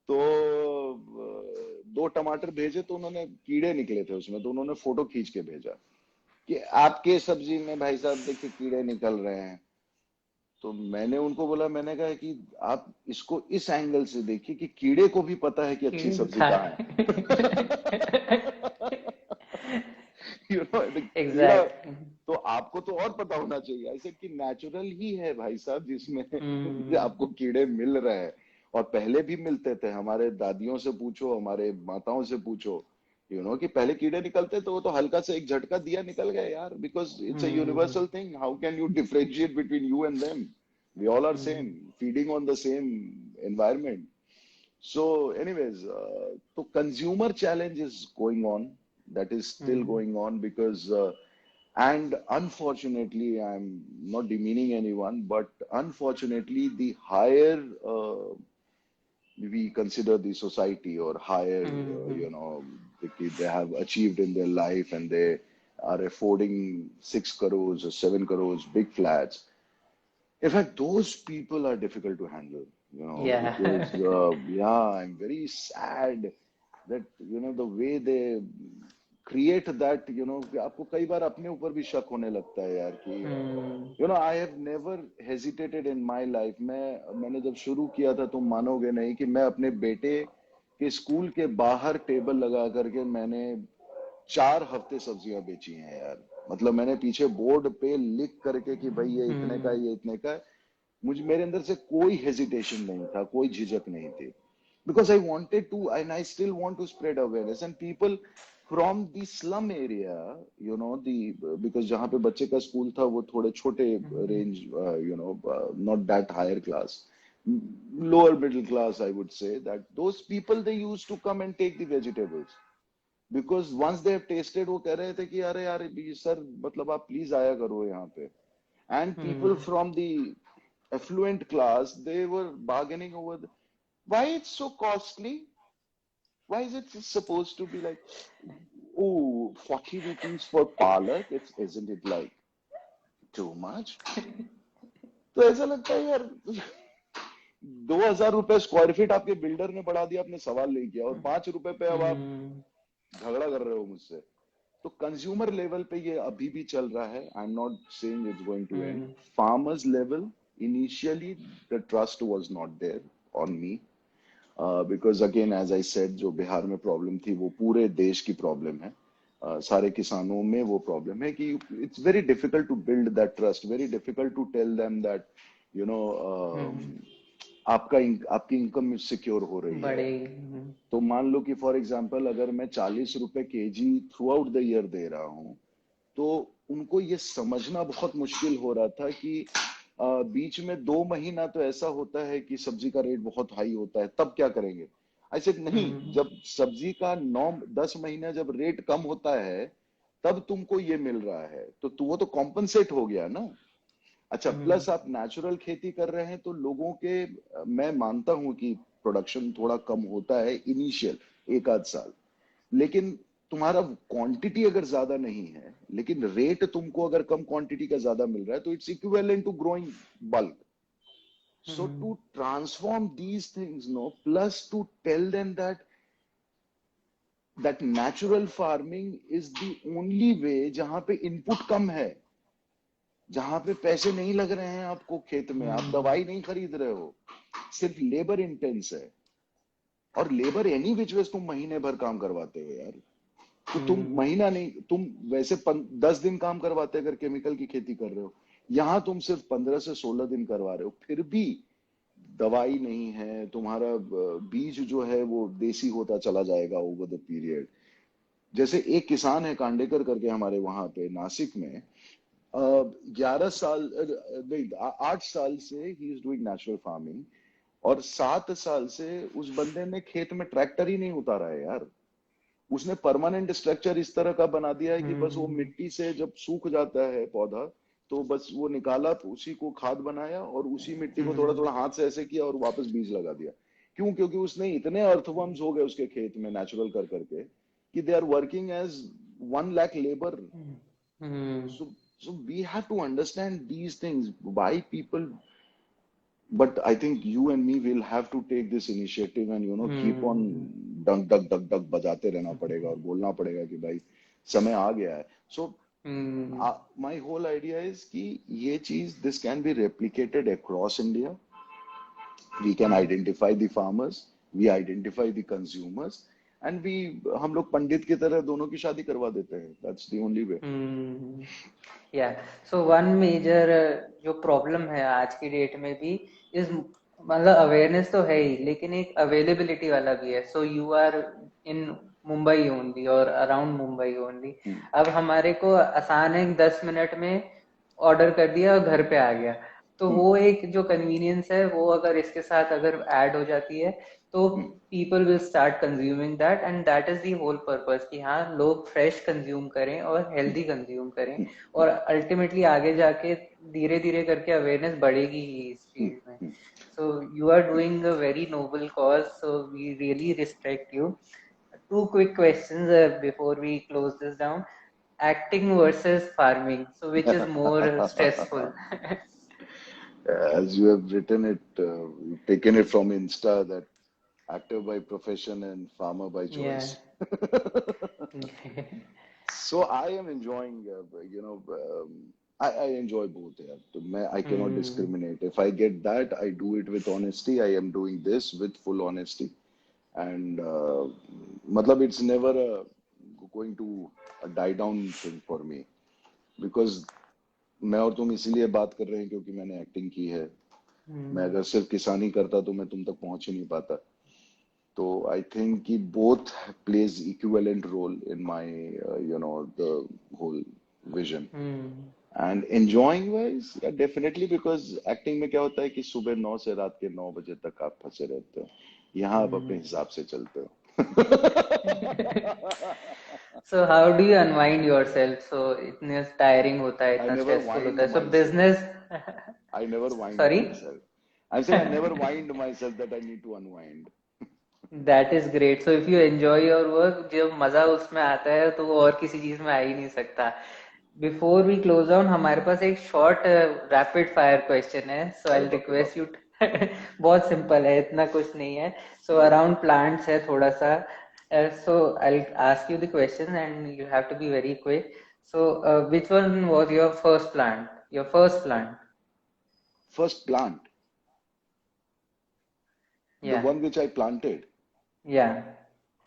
तो 2 टमाटर भेजे, तो उन्होंने कीड़े निकले थे उसमें, तो उन्होंने फोटो खींच के भेजा कि आपके सब्जी में भाई साहब देखिए कीड़े निकल रहे हैं। तो मैंने उनको बोला, मैंने कहा कि आप इसको इस एंगल से देखिए कि कीड़े को भी पता है कि अच्छी सब्जी कहाँ है। कीड़ा एग्जैक्ट। तो आपको तो और पता होना चाहिए, ऐसे कि नेचुरल ही है भाई साहब, जिसमें आपको कीड़े मिल रहे हैं, और पहले भी मिलते थे। हमारे दादियों से पूछो, हमारे माताओं से पूछो, कि पहले कीड़े निकलते तो वो तो हल्का से एक झटका दिया निकल गए यार, because it's a universal thing, how can you differentiate between you and them? We all are same, feeding on the सेम एनवायरमेंट। So anyways, तो consumer challenge is going on, that is still going on, because and unfortunately, I'm not demeaning anyone, but unfortunately the higher we consider the society, or higher, they have achieved in their life and they are affording 6 crores or 7 crores big flats. In fact, those people are difficult to handle, या because yeah, I'm very sad that the way they create that, कि आपको कई बार अपने ऊपर भी शक होने लगता है यार कि I have never hesitated in my life. मैंने जब शुरू किया था, तुम मानोगे नहीं कि मैं अपने बेटे के स्कूल के बाहर टेबल लगा करके मैंने 4 हफ्ते सब्जियां बेची हैं यार। मतलब मैंने पीछे बोर्ड पे लिख करके कि भाई ये इतने का, ये इतने का। मेरे अंदर से कोई हेजिटेशन नहीं था, कोई झिझक नहीं थी, because I wanted to, and I still want to spread awareness, and people from the slum area, because जहाँ पे बच्चे का स्कूल था वो थोड़े छोटे range, not that higher class, lower middle class, I would say, that those people, they used to come and take the vegetables, because once they have tasted, वो कह रहे थे कि अरे यार सर, मतलब आप प्लीज आया करो यहाँ पे। And people from the affluent class, they were bargaining over why it's so costly? Why is it supposed to be like, oh, 40 rupees for palak? Isn't it like too much? तो ऐसा लगता है यार, 2,000 रुपए स्क्वायर फीट आपके बिल्डर ने बढ़ा दिया, आपने सवाल नहीं किया, और 5 रुपए पे अब आप झगड़ा कर रहे हो मुझसे। तो कंज्यूमर लेवल पे ये अभी भी चल रहा है। I am not saying it's going to end. Farmers level, initially the trust was not there on me, because again as I said, जो बिहार में प्रॉब्लम थी वो पूरे देश की प्रॉब्लम है। सारे किसानों में वो प्रॉब्लम है कि it's very difficult to build that trust, very difficult to tell them that आपकी इनकम सिक्योर हो रही है। तो मान लो कि फॉर एग्जांपल अगर मैं 40 रुपए KG throughout the year दे रहा हूँ, तो उनको ये समझना बहुत मुश्किल हो रहा था कि बीच में 2 महीना तो ऐसा होता है कि सब्जी का रेट बहुत हाई होता है, तब क्या करेंगे? ऐसे नहीं, जब सब्जी का 9-10 महीना जब रेट कम होता है, तब तुमको ये मिल रहा है, तो वो तो कॉम्पनसेट हो गया ना। अच्छा, प्लस आप नेचुरल खेती कर रहे हैं तो लोगों के, मैं मानता हूं कि प्रोडक्शन थोड़ा कम होता है इनिशियल एक आध साल, लेकिन तुम्हारा क्वांटिटी अगर ज्यादा नहीं है लेकिन रेट तुमको अगर कम क्वांटिटी का ज्यादा मिल रहा है तो it's equivalent to growing bulk. So to transform these things, no, plus to tell them that natural farming is the only way जहां पे इनपुट कम है, जहां पे पैसे नहीं लग रहे हैं आपको खेत में, आप दवाई नहीं खरीद रहे हो, सिर्फ लेबर इंटेंस है. और लेबर एनी विच वेज तुम महीने भर काम करवाते हो यार. तो तुम महीना नहीं, तुम वैसे 10 दिन काम करवाते अगर केमिकल की खेती कर रहे हो, यहां तुम सिर्फ 15 से 16 दिन करवा रहे हो, फिर भी दवाई नहीं है, तुम्हारा बीज जो है वो देसी होता चला जाएगा ओवर द पीरियड. जैसे एक किसान है कांडेकर करके हमारे वहां पे नासिक में, 11 साल नहीं 8 साल से he is doing natural farming, और 7 साल से उस बंदे ने खेत में ट्रैक्टर ही नहीं उतारा है यार. उसने परमानेंट स्ट्रक्चर इस तरह का बना दिया है कि बस वो मिट्टी से जब सूख जाता है पौधा तो बस वो निकाला, तो उसी को खाद बनाया और उसी मिट्टी को थोड़ा थोड़ा हाथ से ऐसे किया और वापस बीज लगा दिया. क्यों? क्योंकि उसने इतने अर्थवर्म्स हो गए उसके खेत में नेचुरल कर करके कि they are working as 1 lakh labour. So we have to understand these things, why people. But I think you and me will have to take this initiative and keep on डंक डक डक डक बजाते रहना पड़ेगा और बोलना पड़ेगा कि भाई समय आ गया है. So my whole idea is कि ये चीज, this can be replicated across India. We can identify the farmers, we identify the consumers, and we हम लोग पंडित की तरह दोनों की शादी करवा देते हैं. That's the only way. या सो वन मेजर जो प्रॉब्लम है आज की डेट में भी इज, मतलब अवेयरनेस तो है ही लेकिन एक अवेलेबिलिटी वाला भी है. So you are in Mumbai only और अराउंड मुंबई ओनली. अब हमारे को आसान है 10 मिनट में ऑर्डर कर दिया और घर पे आ गया. तो वो एक जो कन्वीनियंस है वो अगर इसके साथ अगर ऐड हो जाती है तो people will start consuming that, and that is the whole purpose कि हाँ लोग फ्रेश कंज्यूम करें और हेल्दी कंज्यूम करें. और अल्टीमेटली आगे जाके धीरे धीरे करके अवेयरनेस बढ़ेगी ही इस चीज में. So you are doing a very noble cause, so we really respect you. Two quick questions before we close this down. Acting versus farming. So which is more stressful? As you have written it, taken it from Insta, that actor by profession and farmer by Yeah. choice. So I am enjoying, I enjoy both. Yeah. I cannot discriminate. If I get that, I do it with honesty. I am doing this with full honesty. And matlab, it's never going to die down thing for me. Because मैं और तुम इसीलिए बात कर रहे हैं क्योंकि मैंने एक्टिंग की है. मैं अगर सिर्फ किसानी करता तो मैं तुम तक पहुंच ही नहीं पाता. तो आई थिंक कि both plays equivalent role in my the whole vision. And enjoying wise definitely, because acting में क्या होता है कि सुबह 9 से रात के 9 बजे तक आप फंसे रहते हो. यहाँ आप अपने हिसाब से चलते हो. So how do you unwind yourself? So इतने टायरिंग होता है, I इतना never स्ट्रेसफुल wind होता है. So myself. business. I never wind Sorry. myself. I'm saying I never wind myself that I need to unwind. That is great. So if you enjoy your work, जब मजा उसमें आता है तो वो और किसी चीज में आ ही नहीं सकता. Before we close down, हमारे पास एक short rapid fire question है. So I'll request you. बहुत सिंपल है, इतना कुछ नहीं है. So around plants है थोड़ा सा. So I'll ask you the question and you have to be very quick. So which one was your first plant? Your first plant? First plant, the Yeah. one which I planted. Yeah.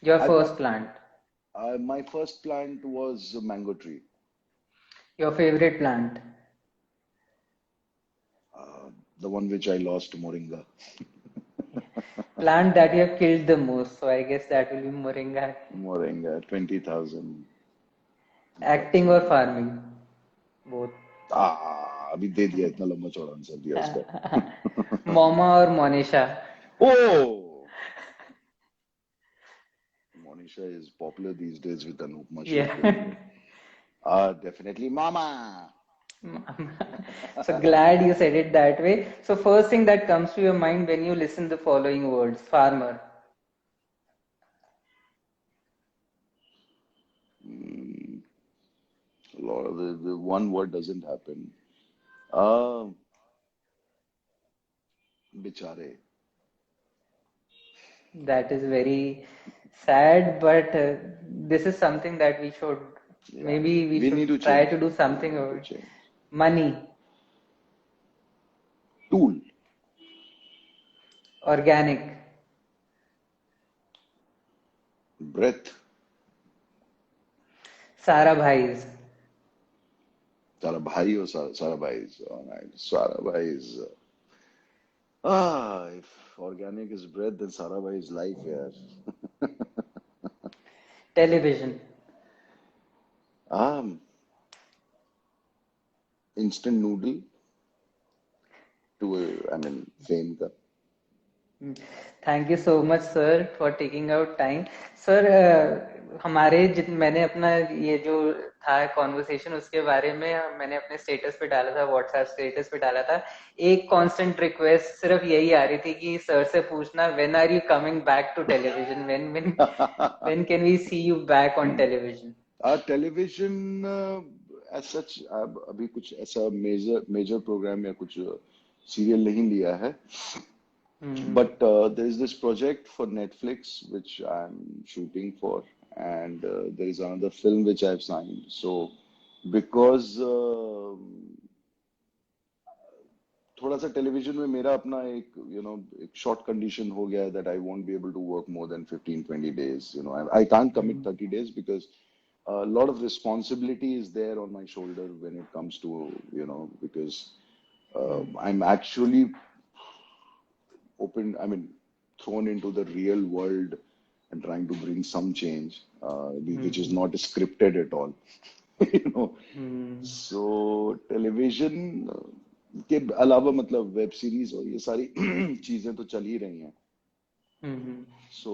Your I first plant. plant. My first plant was a mango tree. Your favorite plant. The one which I lost, moringa. Plant that you have killed the most. So I guess that will be moringa. Moringa, 20,000. Acting or farming? Both. अभी दे दिया, इतना लंबा चौड़ा आंसर दिया उसका. मोमा और Monisha? Oh, Monisha is popular these days with Anupma Shetty. Yeah. Definitely Mama. So glad you said it that way. So first thing that comes to your mind when you listen the following words, farmer. Mm, a lot of the one word doesn't happen. Uh, Bichare. That is very sad, but this is something that we should, Yeah, maybe we we need to should try to change. do We something need over to it. change. Money, Tool, organic, breath, Sarabhais. Sarabhai or Sarabhai. Oh, nice. Sarabhai is. If organic is breath, then Sarabhai is life, yeah. Television, Um, instant noodle to, fame ka. Thank you so much sir for taking out time sir. हमारे मैंने अपना ये जो था कॉन्वर्सेशन उसके बारे में मैंने अपने स्टेटस पे डाला था, व्हाट्सएप स्टेटस पे डाला था। एक कांस्टेंट रिक्वेस्ट सिर्फ यही आ रही थी कि सर से पूछना when are you coming back to television, when can we see you back on television. Television as such अभी कुछ ऐसा मेजर मेजर प्रोग्राम या कुछ सीरियल नहीं लिया है. But there is this project for Netflix which I'm shooting for, and there is another film which I've signed. So, because थोड़ा सा टेलीविजन में मेरा अपना एक एक शॉर्ट कंडीशन हो गया है that I won't be able to work more than 15-20 days. I can't commit 30 days because a lot of responsibility is there on my shoulder when it comes to because I'm actually thrown into the real world and trying to bring some change, which is not scripted at all. you know. So television के अलावा मतलब वेब सीरीज और ये सारी चीजें तो चल ही रही हैं. So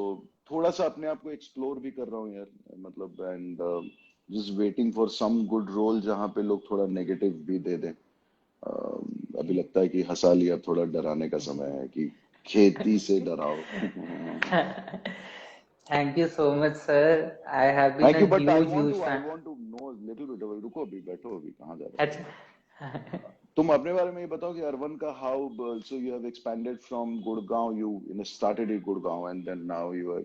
थोड़ा सा अपने आप को एक्सप्लोर भी कर रहा हूँ यार, मतलब and just waiting for some good role जहाँ पे लोग थोड़ा नेगेटिव भी दे दें. अभी लगता है कि हंसा लिया, थोड़ा डराने का समय है कि खेती से डराओ. Thank you so much sir, I have been thank a you, but huge huge I fan. Want to know little bit. रुको अभी, बैठो अभी, कहाँ जा रहे हो? अच्छा। तुम अपने बारे में ये बताओ कि अरवन का how. So you have expanded from Gurgaon, you started in Gurgaon and then now you are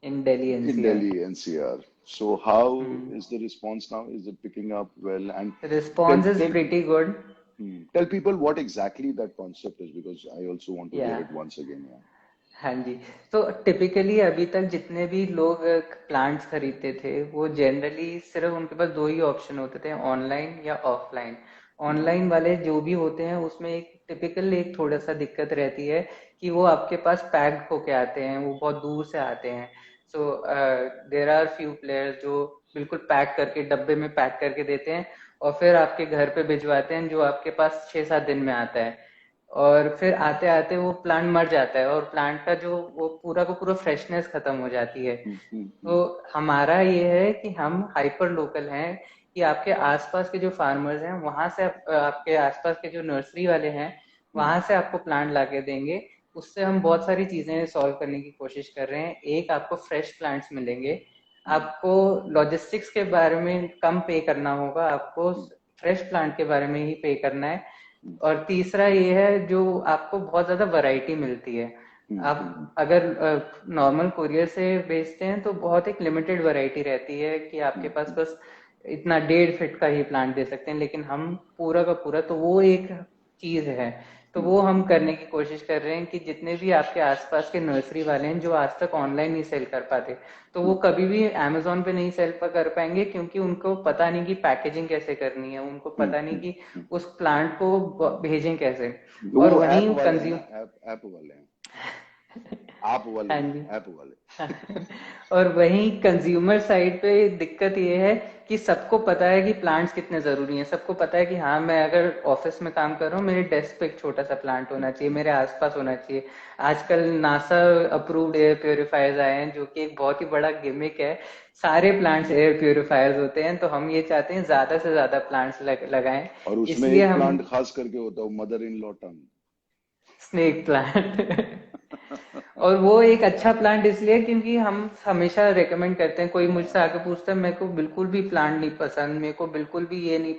in Delhi in NCR. Delhi NCR. So how is the response now? Is it picking up well? And tell response is tell pretty good. tell people what exactly that concept is, because I also want to या hear it once again. Yeah. हाँ जी, तो टिपिकली अभी तक जितने भी लोग प्लांट्स खरीदते थे वो जनरली सिर्फ उनके पास दो ही ऑप्शन होते थे, ऑनलाइन या ऑफलाइन। ऑनलाइन वाले जो भी होते हैं उसमें एक टिपिकल एक थोड़ा सा दिक्कत रहती है कि वो आपके पास पैक्ड होके आते हैं, वो बहुत दूर से आते हैं। So there are few players जो बिल्कुल पैक करके डब्बे में पैक करके देते हैं और फिर आपके घर पे भिजवाते हैं, जो आपके पास 6-7 दिन में आता है। और फिर आते आते वो प्लांट मर जाता है और प्लांट का जो वो पूरा को पूरा फ्रेशनेस खत्म हो जाती है। तो हमारा ये है कि हम हाइपर लोकल हैं कि आपके आसपास के जो फार्मर्स हैं वहां से आपके आसपास के जो नर्सरी वाले हैं वहां से आपको प्लांट लाके देंगे। उससे हम बहुत सारी चीजें सॉल्व करने की कोशिश कर रहे हैं। एक, आपको फ्रेश प्लांट्स मिलेंगे, आपको लॉजिस्टिक्स के बारे में कम पे करना होगा, आपको फ्रेश प्लांट के बारे में ही पे करना है। और तीसरा ये है जो आपको बहुत ज्यादा वैरायटी मिलती है। आप अगर नॉर्मल कुरियर से बेचते हैं तो बहुत एक लिमिटेड वैरायटी रहती है कि आपके पास बस इतना 1.5 फीट का ही प्लांट दे सकते हैं, लेकिन हम पूरा का पूरा, तो वो एक चीज है। तो वो हम करने की कोशिश कर रहे हैं कि जितने भी आपके आसपास के नर्सरी वाले हैं जो आज तक ऑनलाइन नहीं सेल कर पाते, तो वो कभी भी अमेजोन पे नहीं सेल कर पाएंगे क्योंकि उनको पता नहीं कि पैकेजिंग कैसे करनी है, उनको पता नहीं कि उस प्लांट को भेजें कैसे। वो और ऐप वहीं वाले हैं ना, कंज्यूम ऐप वाले हैं. आप वाले हाँ नहीं, जी। ऐप वाले। और वहीं कंज्यूमर साइड पे दिक्कत ये है कि सबको पता है कि प्लांट्स कितने जरूरी हैं, सबको पता है कि हाँ मैं अगर ऑफिस में काम कर रहा हूँ मेरे डेस्क पे एक छोटा सा प्लांट होना चाहिए, मेरे आसपास होना चाहिए। आजकल नासा अप्रूव्ड एयर प्योरीफायर्स आए हैं जो कि एक बहुत ही बड़ा गिमिक है। सारे प्लांट्स एयर प्योरीफायर्स होते हैं, तो हम ये चाहते हैं ज्यादा से ज्यादा प्लांट्स लगाएं। और उसमें इसलिए एक हम प्लांट खास करके होता है, mother in law tongue. Snake plant और वो एक अच्छा प्लांट इसलिए क्योंकि हम हमेशा रेकमेंड करते हैं, कोई मुझसे आके पूछता है मेरे को बिल्कुल भी प्लांट नहीं पसंद, मेरे को बिल्कुल भी ये नहीं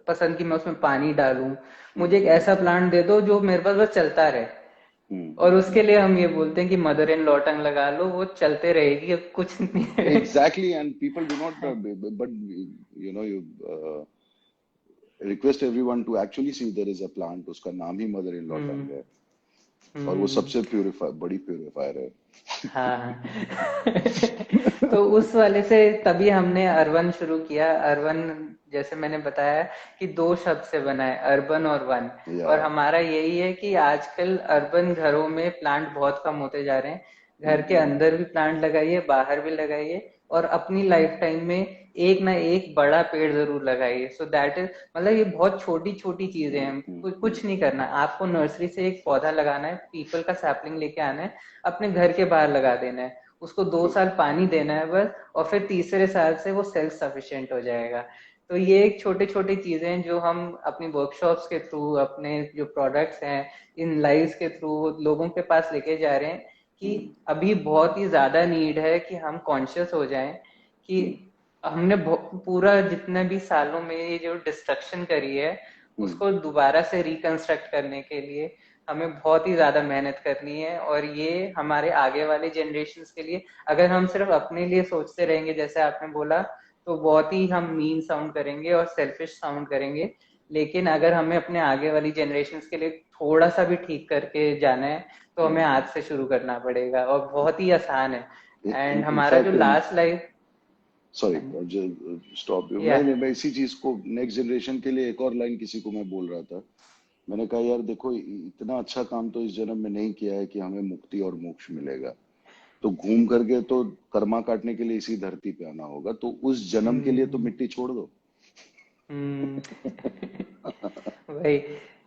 पसंद कि मैं उसमें पानी डालूं, मुझे एक ऐसा प्लांट दे दो जो मेरे पास बस चलता रहे। और उसके लिए हम ये बोलते हैं कि मदर इन लॉ टंग लगा लो, वो चलते रहेगी, अब कुछ नहीं है। Exactly, and people do not, but you know, you request everyone to actually see there is a plant, उसका नाम ही मदर इन लॉ हम्म। टंग है, और वो हम्म। सबसे प्यूरिफायर, बड़ी प्यूरिफायर है। हाँ। तो उस वाले से तभी हमने अर्बन शुरू किया। अर्बन जैसे मैंने बताया कि दो शब्द से बना है, अर्बन और वन। या और हमारा यही है कि आजकल अर्बन घरों में प्लांट बहुत कम होते जा रहे हैं। घर के अंदर भी प्लांट लगाइए, बाहर भी लगाइए, और अपनी लाइफ टाइम में एक ना एक बड़ा पेड़ जरूर लगाइए। सो दैट इज, मतलब ये बहुत छोटी छोटी चीजें हैं, कुछ नहीं करना। आपको नर्सरी से एक पौधा लगाना है, पीपल का सैपलिंग लेके आना है, अपने घर के बाहर लगा देना है, उसको 2 साल पानी देना है बस, और फिर तीसरे साल से वो सेल्फ सफिशिएंट हो जाएगा। तो ये एक छोटे छोटे चीजें हैं जो हम अपनी वर्कशॉप्स के थ्रू, अपने जो प्रोडक्ट्स हैं इन लाइव्स के थ्रू लोगों के पास लेके जा रहे हैं कि अभी बहुत ही ज्यादा नीड है कि हम कॉन्शियस हो जाएं कि हमने पूरा जितने भी सालों में ये जो डिस्ट्रक्शन करी है उसको दोबारा से रिकंस्ट्रक्ट करने के लिए हमें बहुत ही ज्यादा मेहनत करनी है। और ये हमारे आगे वाले जनरेशन के लिए, अगर हम सिर्फ अपने लिए सोचते रहेंगे जैसे आपने बोला, तो बहुत ही हम मीन साउंड करेंगे और सेल्फिश साउंड करेंगे। लेकिन अगर हमें अपने आगे वाली जनरेशन के लिए थोड़ा सा भी ठीक करके जाना है तो हमें आज से शुरू करना पड़ेगा, और बहुत ही आसान है। एंड हमारा जो in fact, last life. Sorry stop you, या मैं इसी चीज को नेक्स्ट जनरेशन के लिए एक और लाइन किसी को मैं बोल रहा था। मैंने कहा यार देखो, इतना अच्छा काम तो इस जन्म में नहीं किया है कि हमें मुक्ति और मोक्ष मिलेगा, तो घूम करके तो कर्मा काटने के लिए इसी धरती पे आना होगा, तो उस जन्म के लिए तो हम्म। मिट्टी छोड़ दो। वही।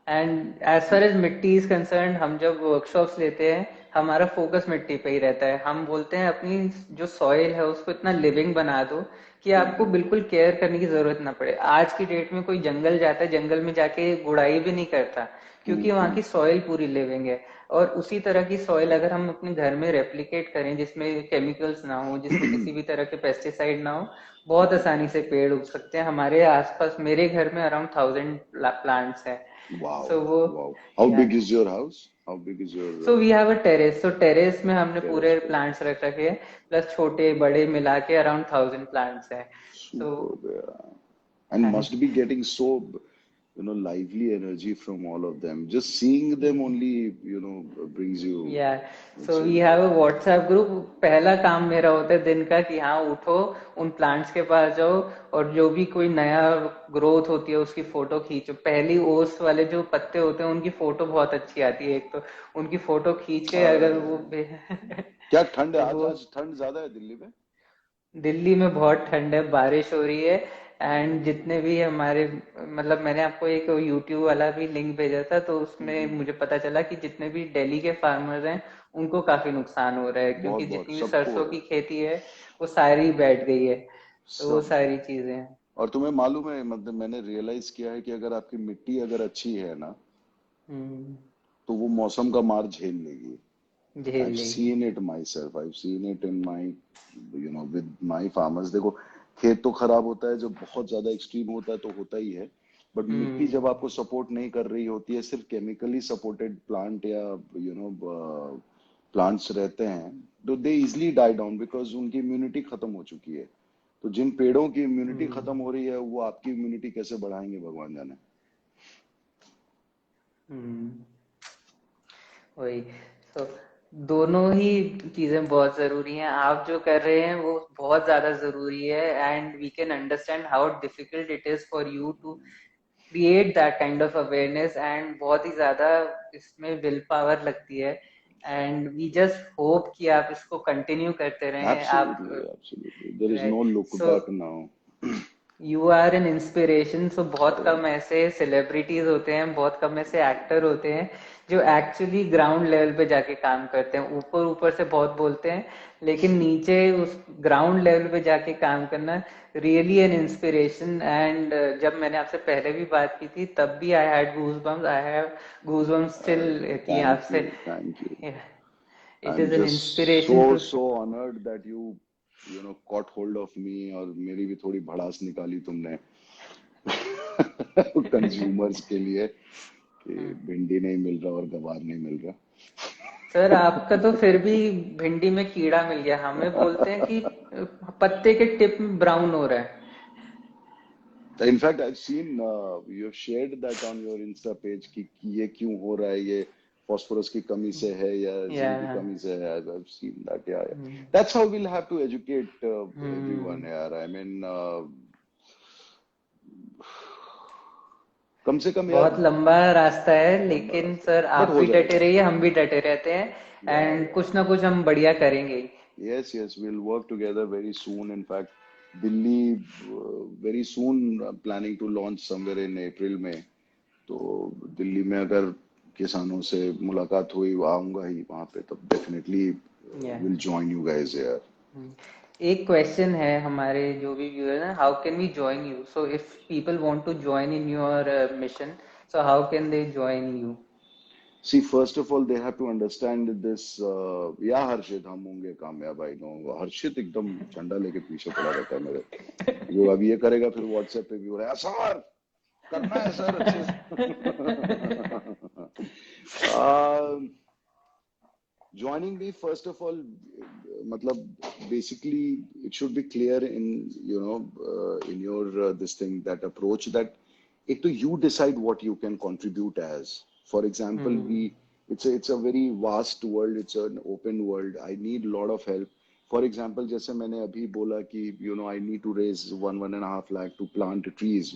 एंड एज फार एज मिट्टी इज कंसर्न, हम जब वर्कशॉप्स लेते हैं हमारा फोकस मिट्टी पे ही रहता है। हम बोलते हैं अपनी जो सॉइल है उसको इतना लिविंग बना दो कि आपको बिल्कुल केयर करने की जरूरत ना पड़े। आज की डेट में कोई जंगल जाता है, जंगल में जाके गुड़ाई भी नहीं करता क्योंकि वहाँ की सॉइल पूरी लिविंग है। और उसी तरह की सॉइल अगर हम अपने घर में रेप्लिकेट करें जिसमें केमिकल्स ना हो, जिसमें किसी भी तरह के पेस्टिसाइड ना हो, बहुत आसानी से पेड़ उग सकते हैं। हमारे आसपास मेरे घर में अराउंड 1000 प्लांट्स हैं। वाओ, सो वो, वाओ, हाउ या, big is your house, how big is so we your have a terrace. So terrace में हमने टेरेस पूरे पे? प्लांट्स रख रखे हैं, प्लस छोटे बड़े मिला के अराउंड 1000 प्लांट्स हैं। तो Superb. And हाँ must be getting so, lively energy from all of them. Just seeing them only, brings you, या, so makes we you. Have a WhatsApp group. पहला काम मेरा होता है दिन का कि हाँ उठो, उन प्लांट्स के पास जाओ, और जो भी कोई नया ग्रोथ होती है उसकी फोटो खींचो। पहली ओस वाले जो पत्ते होते हैं उनकी फोटो बहुत अच्छी आती है, एक तो उनकी फोटो खींच के अगर वो क्या ठंड है तो आज? वो, आज ठंड ज्यादा है दिल्ली में? दिल्ली में बहुत ठंड है, बारिश हो रही है। एंड जितने भी हमारे, मतलब मैंने आपको एक यूट्यूब वाला भी लिंक भेजा था, तो उसमें मुझे पता चला कि जितने भी दिल्ली के फार्मर्स हैं उनको काफी नुकसान हो रहा है, बहुत क्योंकि बहुत जितनी भी सबको हो सरसों रहा की है, खेती है वो सारी बैठ गई है। तो वो सब। सारी चीजें हैं। और तुम्हें मालूम है, मतलब मैंने रियलाइज किया है कि अगर आपकी मिट्टी अगर अच्छी है ना, हम्म। तो वो मौसम का मार झेल लेगी। झेल I've लेगी। seen it myself. I've seen it in my, with my farmers. देखो, खेत तो खराब होता है, जब बहुत ज्यादा एक्सट्रीम होता है तो होता ही है, बट मिट्टी जब हम्म। आपको सपोर्ट नहीं कर रही होती है, सिर्फ केमिकली सपोर्टेड प्लांट या प्लांट्स रहते हैं, तो they easily die down because उनकी इम्यूनिटी खत्म हो चुकी है। तो जिन पेड़ों की इम्यूनिटी खत्म हम्म। हो रही है, वो आपकी इम्यूनिटी कैसे बढ़ाएंगे भगवान जाने। हम्म। वही। तो दोनों ही चीजें बहुत जरूरी हैं। आप जो कर रहे हैं वो बहुत ज्यादा जरूरी है, and we can understand how difficult it is for you to create that kind of awareness. And बहुत ही ज्यादा इसमें विल पावर लगती है। and we just hope कि आप इसको continue करते रहें. आप Absolutely. There is no right. look So back now. You are an inspiration. So बहुत Yeah. कम ऐसे सेलिब्रिटीज होते हैं, बहुत कम ऐसे एक्टर होते हैं जो एक्चुअली ग्राउंड लेवल पे जाके काम करते हैं. ऊपर ऊपर से बहुत बोलते हैं, लेकिन नीचे उस ग्राउंड लेवल पे जाके काम करना रियली एन इंस्पिरेशन. एंड जब मैंने आपसे पहले भी बात की थी तब भी I had goose bumps, I have goose bumps still कि आपसे. Thank you. It I'm is an just inspiration too. so honored that you know caught hold of me और मेरी भी थोड़ी भड़ास निकाली तुमने कंज्यूमर्स के लिए कि भिंडी नहीं मिल रहा और गवार नहीं मिल रहा. सर आपका तो फिर भी भिंडी में कीड़ा मिल गया. हमें बोलते हैं कि पत्ते के टिप में ब्राउन हो रहा है. In fact, I've seen you have shared that on your Insta page कि ये क्यों हो रहा है, ये फॉस्फोरस की कमी से है या जिंक की या कमी से है. I've seen that. Yeah, yeah. That's how we'll have to educate everyone. यार, I mean, कम से कम यार. बहुत लंबा रास्ता है, लेकिन सर आप बट हो भी डटे जाएगा. रहिए, हम भी डटे रहते हैं. Yeah, and yeah. कुछ ना कुछ हम बढ़िया करेंगे. Yes, yes, we'll work together very soon. In fact, Delhi very soon planning to launch somewhere in April में. तो दिल्ली में अगर किसानों से मुलाकात हुई, आऊंगा ही वहां पे, तब डेफिनेटली या विल जॉइन यू गाइस यार. एक क्वेश्चन है हमारे जो भी व्यूअर हैं, how can we join you? So if people want to join in your mission, so how can they join you? See, first of all, they have to understand this. या हर्षित, हम होंगे कामयाब. आई नो हर्षित एकदम झंडा लेके पीछे पड़ा रहता है मेरे. जो अब ये करेगा फिर व्हाट्सएप पे भी हो रहा है, सर करना है सर अच्छे से. Joining me, first of all, matlab, basically, it should be clear in, you know, in your this thing, that approach, that it to you decide what you can contribute as. For example, it's a very vast world, it's an open world. I need a lot of help. For example, जैसे मैंने अभी बोला कि, you know, I need to raise 1.5 lakh to plant trees,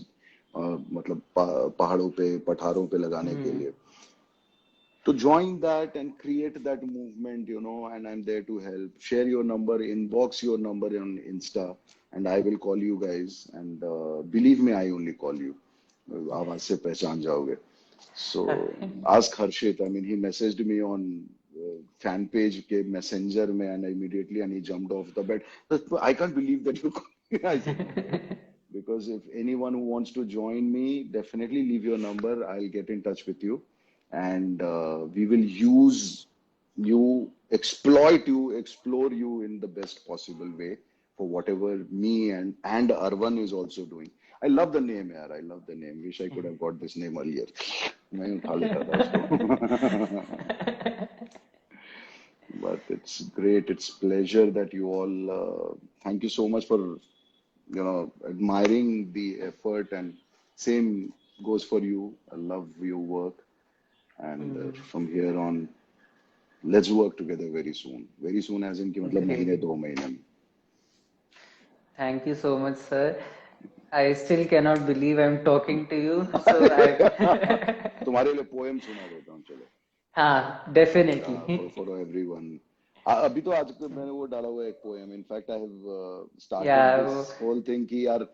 मतलब पहाड़ों पे, पठारों पे लगाने के लिए. To join that and create that movement, you know, and I'm there to help. Share your number, inbox your number on Insta, and I will call you guys. And believe me, I only call you. आवाज से पहचान जाओगे. So ask Harshit. I mean, he messaged me on fan page के messenger में, and immediately, and he jumped off the bed. I can't believe that you called me. Because if anyone who wants to join me, definitely leave your number. I'll get in touch with you. And we will use you, exploit you, explore you in the best possible way for whatever me and Urvann is also doing. I love the name, yaar. I love the name. Wish I could have got this name earlier. मैं उठा लेता था उसको. But it's great. It's pleasure that you all. Thank you so much for, you know, admiring the effort, and same goes for you. I love your work. And from here on, let's work together very soon. Very soon, as in कि मतलब महीने 2 महीने में. Thank you so much, sir. I still cannot believe I'm talking to you. So I तुम्हारे लिए पोएम सुना देता हूँ, चलो. हाँ, definitely. For everyone. अभी तो आज मैंने वो डाला हुआ एक poem. In fact, I have started Yeah, this whole thing कि यार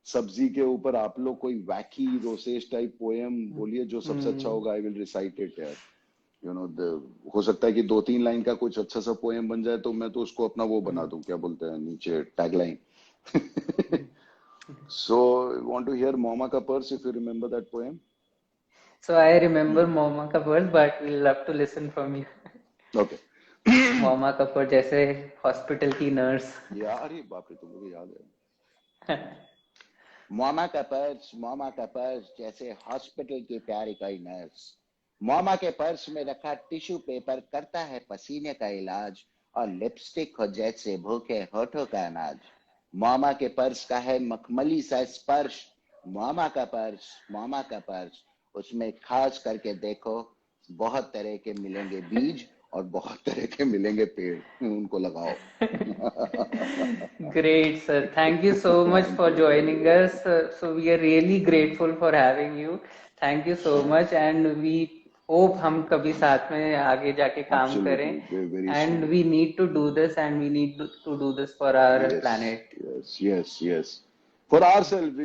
सब्जी के ऊपर आप लोग कोई वैकी रोसेश टाइप पोएम बोलिए, जो सबसे अच्छा होगा. आई विल रिसाइट इट यार. यू नो, हो सकता है कि 2-3 लाइन का कुछ अच्छा सा पोएम बन जाए, तो मैं तो उसको अपना वो बना दूं, क्या बोलते हैं नीचे, tagline. So, want to hear Mama ka Purse, if you remember that poem? So I remember Mama ka Purse, but we'll love to listen from you. Okay. Mama ka Purse जैसे हॉस्पिटल की नर्स. यार ये बाप रे, तुमको याद है. मामा का पर्स जैसे हॉस्पिटल की प्यारी कोई नर्स. मामा के पर्स में रखा टिश्यू पेपर करता है पसीने का इलाज, और लिपस्टिक हो जैसे भूखे होठों का अनाज. मामा के पर्स का है मखमली सा स्पर्श. मामा का पर्स, उसमें खास करके देखो, बहुत तरह के मिलेंगे बीज और बहुत तरह के मिलेंगे पेड़, उनको लगाओ. Great, sir. Thank you so much for joining us. So we are really grateful for having you. Thank you so much, and we hope हम कभी साथ में आगे जाके काम करें, Absolutely, very and soon. We need to do this, and we need to do this for our Yes, planet. yes, yes, yes. For ourselves,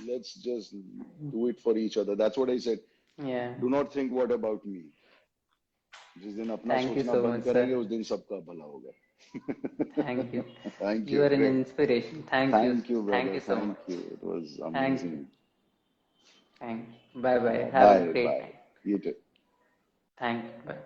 let's just do it for each other. That's what I said. या, Do not think what about me. जिस दिन अपना थैंक यू सोचना सो बंद मच करेंगे सर. उस दिन सबका भला होगा. Thank you. Thank You you, are an Greg. inspiration. Thank you. Thank you, Thank brother. you so Thank much. you. It was Thank you. amazing. Thank you. Bye bye. Have a Bye, great bye. time. You too. Thank you. Bye.